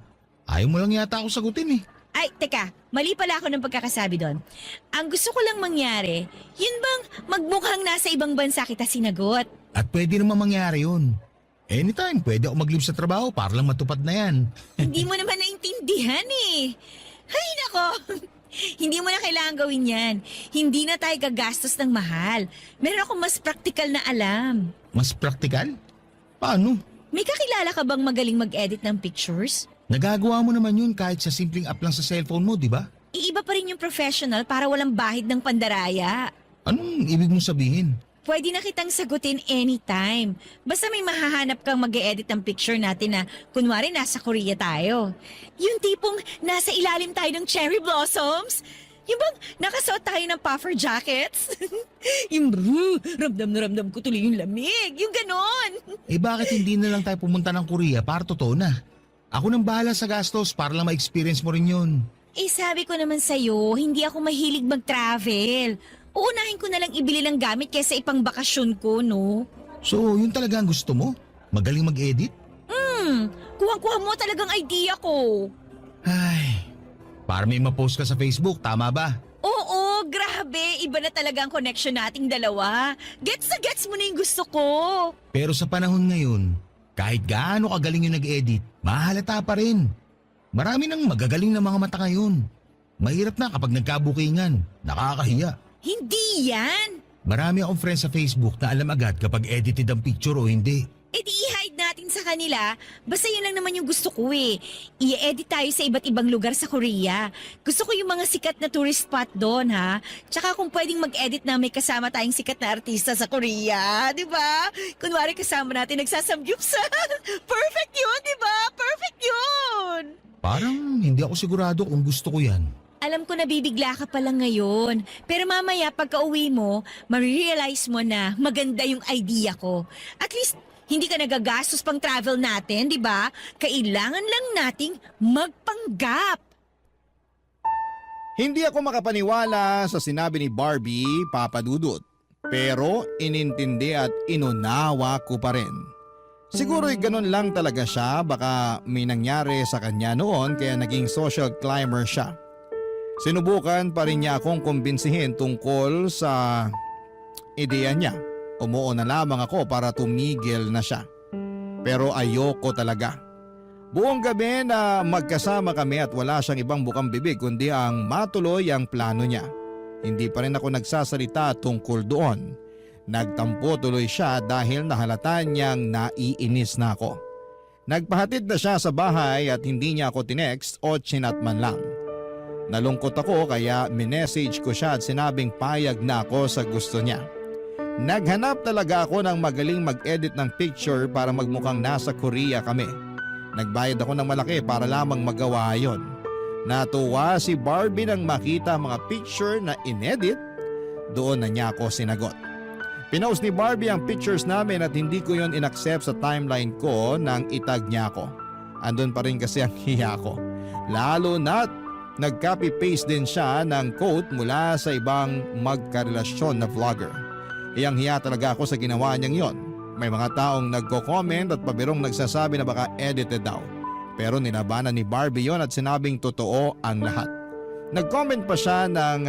Ayaw mo lang yata ako sagutin eh. Ay, teka, mali pala ako ng pagkakasabi doon. Ang gusto ko lang mangyari, yun bang magmukhang nasa ibang bansa kita sinagot? At pwede naman mangyari yun. Anytime, pwede ako mag-leave sa trabaho para lang matupad na yan. Hindi mo naman naintindihan eh. Hay nako, hindi mo na kailangan gawin yan. Hindi na tayo gagastos ng mahal. Meron akong mas praktikal na alam. Mas praktikal? Paano? May kakilala ka bang magaling mag-edit ng pictures? Nagagawa mo naman yun kahit sa simpleng app lang sa cellphone mo, di ba? Iiba pa rin yung professional para walang bahid ng pandaraya. Anong ibig mong sabihin? Pwede na kitang sagutin anytime. Basta may mahahanap kang mag-e-edit ng picture natin na kunwari nasa Korea tayo. Yung tipong nasa ilalim tayo ng cherry blossoms. Yung bang nakasuot tayo ng puffer jackets? yung ramdam na ramdam ko tuloy yung lamig. Yung ganon. Eh bakit hindi na lang tayo pumunta ng Korea para totoo na? Ako nang bahala sa gastos para lang ma-experience mo rin yun. Eh sabi ko naman sa'yo, hindi ako mahilig mag-travel. Uunahin ko na lang ibili ng gamit kaysa ipang bakasyon ko, no? So, yun talaga ang gusto mo? Magaling mag-edit? Kuha-kuha mo talagang idea ko. Ay, para may ma-post ka sa Facebook, tama ba? Oo, grabe. Iba na talaga ang connection nating dalawa. Gets na gets mo na yung gusto ko. Pero sa panahon ngayon, kahit gaano kagaling yung nag-edit, mahalata pa rin. Marami nang magagaling na mga mata ngayon. Mahirap na kapag nagkabukingan, nakakahiya. Hindi yan. Marami akong friends sa Facebook na alam agad kapag edited ang picture o hindi. E di i-hide natin sa kanila. Basta yun lang naman yung gusto ko eh. I-edit tayo sa iba't ibang lugar sa Korea. Gusto ko yung mga sikat na tourist spot doon ha. Tsaka kung pwedeng mag-edit na may kasama tayong sikat na artista sa Korea. Di ba? Kunwari kasama natin nagsasamgyupsal. Perfect yun, di ba? Perfect yun. Parang hindi ako sigurado kung gusto ko yan. Alam ko na bibigla ka pa lang ngayon. Pero mamaya pagka uwi mo, marirealize mo na maganda yung idea ko. At least, hindi ka nagagastos pang travel natin, di ba? Kailangan lang nating magpanggap. Hindi ako makapaniwala sa sinabi ni Barbie, Papa Dudut. Pero inintindi at inunawa ko pa rin. Siguro'y ganun lang talaga siya, baka may nangyari sa kanya noon kaya naging social climber siya. Sinubukan pa rin niya akong kumbinsihin tungkol sa ideya niya. Umuo na lamang ako para tumigil na siya. Pero ayoko talaga. Buong gabi na magkasama kami at wala siyang ibang bukang bibig kundi ang matuloy ang plano niya. Hindi pa rin ako nagsasalita tungkol doon. Nagtampo tuloy siya dahil nahalata niyang naiinis na ako. Nagpahatid na siya sa bahay at hindi niya ako tinext o chinat man lang. Nalungkot ako kaya minessage ko siya at sinabing payag na ako sa gusto niya. Naghanap talaga ako ng magaling mag-edit ng picture para magmukhang nasa Korea kami. Nagbayad ako ng malaki para lamang magawa yon. Natuwa si Barbie nang makita mga picture na inedit. Doon na niya ako sinagot. Pinost ni Barbie ang pictures namin at hindi ko yon inaccept sa timeline ko nang itag niya ako. Andun pa rin kasi ang hiya ko. Lalo na't nag-copy-paste din siya ng quote mula sa ibang magkarelasyon na vlogger. Iyang hiya talaga ako sa ginawa niyang yon. May mga taong nagko-comment at pabirong nagsasabi na baka edited daw. Pero ninabanan ni Barbie yon at sinabing totoo ang lahat. Nag-comment pa siya ng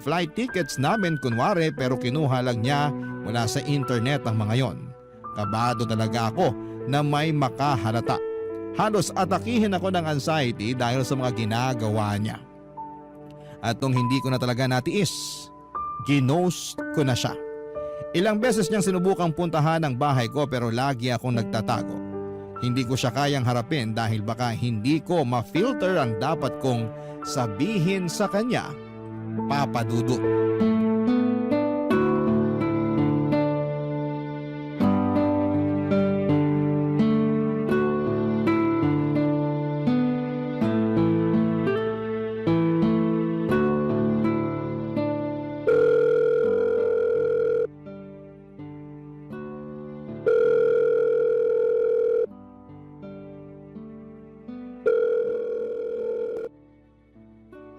flight tickets namin kunwari pero kinuha lang niya mula sa internet ang mga yon. Kabado talaga ako na may makahalata. Halos atakihin ako ng anxiety dahil sa mga ginagawa niya. At nung hindi ko na talaga natiis, ginost ko na siya. Ilang beses niyang sinubukang puntahan ang bahay ko pero lagi akong nagtatago. Hindi ko siya kayang harapin dahil baka hindi ko ma-filter ang dapat kong sabihin sa kanya, Papa Dudut.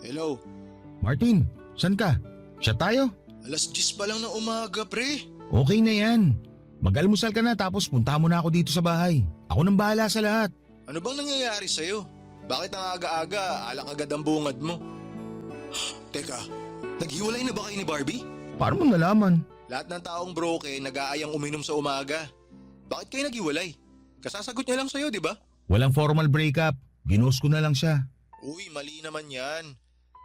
Hello, Martin, saan ka? Siya tayo? Alas 10 pa lang ng umaga, pre. Okay na yan. Mag-almusal ka na tapos punta mo na ako dito sa bahay. Ako nang bahala sa lahat. Ano bang nangyayari sa'yo? Bakit ang aga-aga, alak agad ang bungad mo? Teka, naghiwalay na ba kayo ni Barbie? Paano mo nalaman? Lahat ng taong broke nag-aayang uminom sa umaga. Bakit kayo naghiwalay? Kasasagot niya lang sa'yo, di ba? Walang formal breakup. Ginost ko na lang siya. Uy, mali naman yan.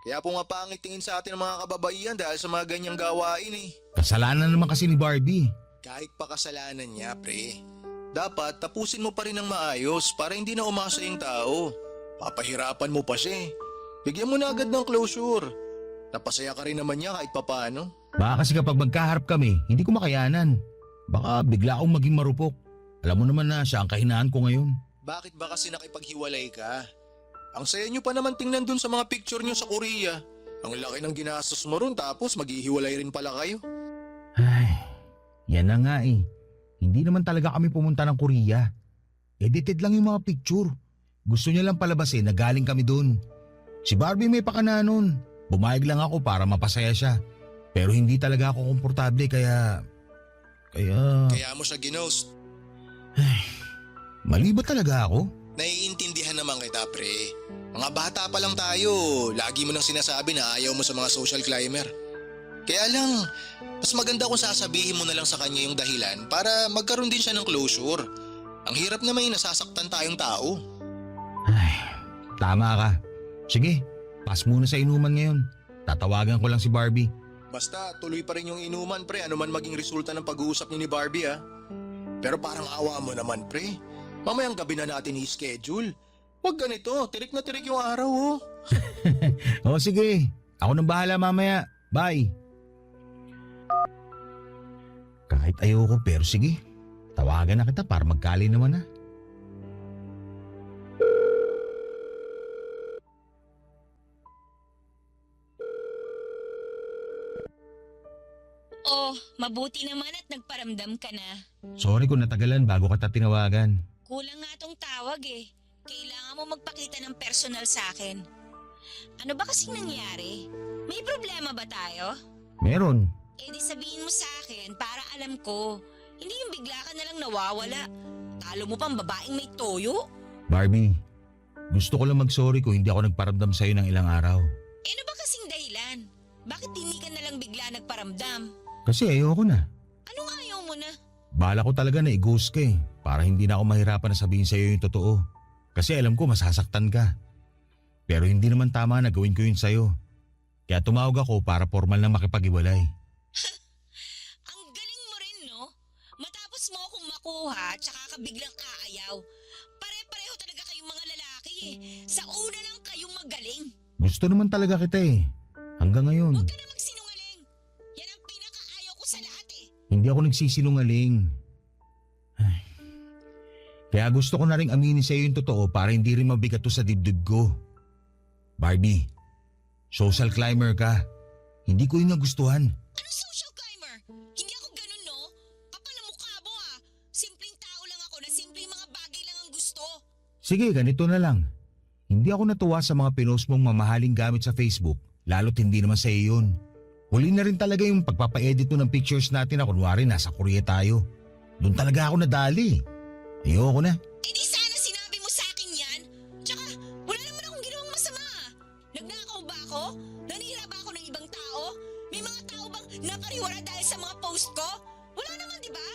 Kaya pumapangit tingin sa atin ng mga kababaihan dahil sa mga ganyang gawain eh. Kasalanan naman kasi ni Barbie. Kahit pa kasalanan niya, pre. Dapat tapusin mo pa rin ng maayos para hindi na umasa yung tao. Papahirapan mo pa siya eh. Bigyan mo na agad ng closure. Napasaya ka rin naman niya kahit papano. Baka kasi kapag magkaharap kami, hindi ko makayanan. Baka bigla akong maging marupok. Alam mo naman na siya ang kahinaan ko ngayon. Bakit ba kasi nakipaghiwalay ka? Ang saya nyo pa naman tingnan dun sa mga picture nyo sa Korea. Ang laki ng ginastos mo ron tapos maghihiwalay rin pala kayo. Ay, yan na nga eh. Hindi naman talaga kami pumunta ng Korea. Edited lang yung mga picture. Gusto niya lang palabasin na galing kami doon. Si Barbie may pakana nun. Bumayag lang ako para mapasaya siya. Pero hindi talaga ako komportable kaya... Kaya mo siya ginost. Mali ba talaga ako? Naiintindihan naman kita, pre. Mga bata pa lang tayo. Lagi mo nang sinasabi na ayaw mo sa mga social climber. Kaya lang, mas maganda kung sasabihin mo na lang sa kanya yung dahilan para magkaroon din siya ng closure. Ang hirap na may nasasaktan tayong tao. Ay, tama ka. Sige, pass muna sa inuman ngayon. Tatawagan ko lang si Barbie. Basta tuloy pa rin yung inuman, pre. Ano man maging resulta ng pag-uusap niyo ni Barbie, ha? Pero parang awa mo naman, pre. Mamayang gabi na natin i-schedule. Huwag ganito, tirik na tirik yung araw, oh. O sige, ako nang bahala mamaya. Bye. Kahit ayoko pero sige, tawagan na kita para magkali naman na. Oh, mabuti naman at nagparamdam ka na. Sorry kung natagalan bago kita tinawagan. Kulang nga tong tawag eh. Kailangan mo magpakita ng personal sa akin. Ano ba kasing nangyari? May problema ba tayo? Meron. Eh di sabihin mo sa akin para alam ko. Hindi yung bigla ka na lang nawawala. Talo mo pang babaeng may toyo. Barbie, gusto ko lang mag-sorry kung hindi ako nagparamdam sa'yo ng ilang araw. Eh ano ba kasing dahilan? Bakit hindi ka na lang bigla nagparamdam? Kasi ayoko na. Anong ayaw mo na? Bala ko talaga na i-ghost ka eh, para hindi na ako mahirapan na sabihin sa'yo yung totoo. Kasi alam ko masasaktan ka. Pero hindi naman tama na gawin ko yun sa'yo. Kaya tumawag ako para formal na makipag-iwalay. Ang galing mo rin, no? Matapos mo akong makuha, tsaka ka biglang aayaw. Pare-pareho talaga kayong mga lalaki eh. Sa una lang kayong magaling. Gusto naman talaga kita eh. Hanggang ngayon. Huwag ka na magsinungaling. Yan ang pinakaayaw ko sa lahat eh. Hindi ako nagsisinungaling. Ay. Kaya gusto ko na rin aminin sa iyo yung totoo para hindi rin mabigat to sa dibdib ko. Barbie, social climber ka. Hindi ko yung nagustuhan. Anong social climber? Hindi ako ganun, no? Kapal ang mukha mo ah. Simpleng tao lang ako na simpleng mga bagay lang ang gusto. Sige, ganito na lang. Hindi ako natuwa sa mga pinost mong mamahaling gamit sa Facebook, lalo't hindi naman sa iyo yun. Huli na rin talaga yung pagpapa-edit mo ng pictures natin na kunwari nasa Korea tayo. Doon talaga ako nadali. Ayoko na. Eh di sana sinabi mo sa akin yan. Tsaka, wala naman akong ginawang masama. Nagnakaw ba ako? Nanira ba ako ng ibang tao? May mga tao bang napariwara dahil sa mga post ko? Wala naman, di ba?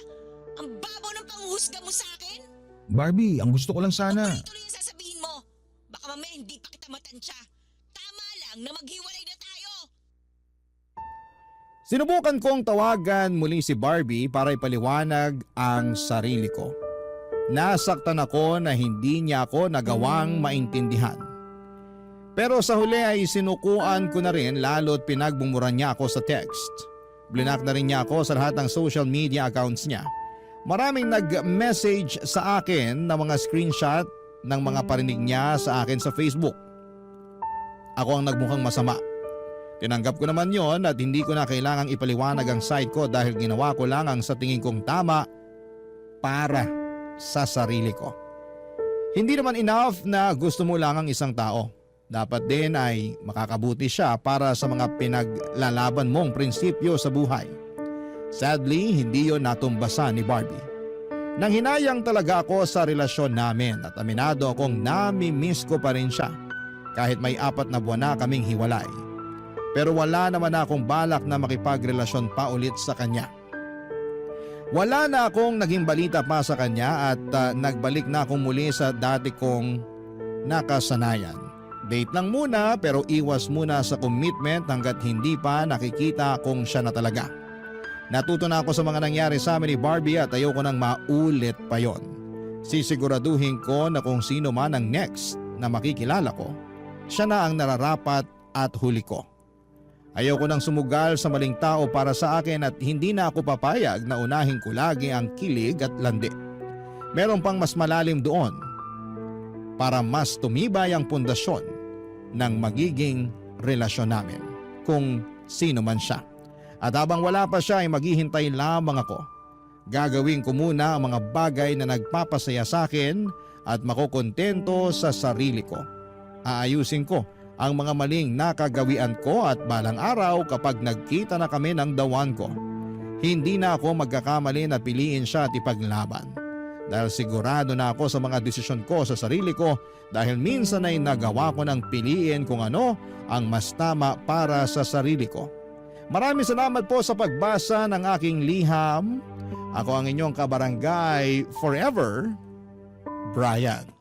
Ang babaw ng panghusga mo sa akin. Barbie, ang gusto ko lang sana. Huwag tuloy yung sasabihin mo. Baka mamaya hindi pa kita matansya. Tama lang na maghiwalay na tayo. Sinubukan kong tawagan muli si Barbie para ipaliwanag ang sarili ko. Nasaktan ako na hindi niya ako nagawang maintindihan. Pero sa huli ay sinukuan ko na rin lalo't pinagbumuran niya ako sa text. Blinak na rin niya ako sa lahat ng social media accounts niya. Maraming nag-message sa akin na mga screenshot ng mga parinig niya sa akin sa Facebook. Ako ang nagmukhang masama. Tinanggap ko naman yon at hindi ko na kailangang ipaliwanag ang side ko dahil ginawa ko lang ang sa tingin kong tama para sa sarili ko. Hindi naman enough na gusto mo lang ang isang tao. Dapat din ay makakabuti siya para sa mga pinaglalaban mong prinsipyo sa buhay. Sadly, hindi yon natumbasan ni Barbie. Nang hinayang talaga ako sa relasyon namin at aminado akong nami-miss ko pa rin siya kahit may 4 na buwan na kaming hiwalay. Pero wala naman akong balak na makipagrelasyon pa ulit sa kanya. Wala na akong naging balita pa sa kanya at nagbalik na akong muli sa dati kong nakasanayan. Date lang muna pero iwas muna sa commitment hanggat hindi pa nakikita kung siya na talaga. Natuto na ako sa mga nangyari sa amin ni Barbie at ayoko nang maulit pa yon. Sisiguraduhin ko na kung sino man ang next na makikilala ko, siya na ang nararapat at huli ko. Ayoko nang sumugal sa maling tao para sa akin at hindi na ako papayag na unahin ko lagi ang kilig at landi. Meron pang mas malalim doon para mas tumibay ang pundasyon ng magiging relasyon namin. kung sino man siya. At habang wala pa siya ay maghihintay lamang ako. Gagawin ko muna ang mga bagay na nagpapasaya sa akin at makukontento sa sarili ko. Aayusin ko ang mga maling nakagawian ko at balang araw kapag nagkita na kami ng dawan ko, hindi na ako magkakamali na piliin siya at ipaglaban. Dahil sigurado na ako sa mga desisyon ko sa sarili ko dahil minsan ay nagawa ko ng piliin kung ano ang mas tama para sa sarili ko. Maraming salamat po sa pagbasa ng aking liham. Ako ang inyong kabarangay forever, Brian.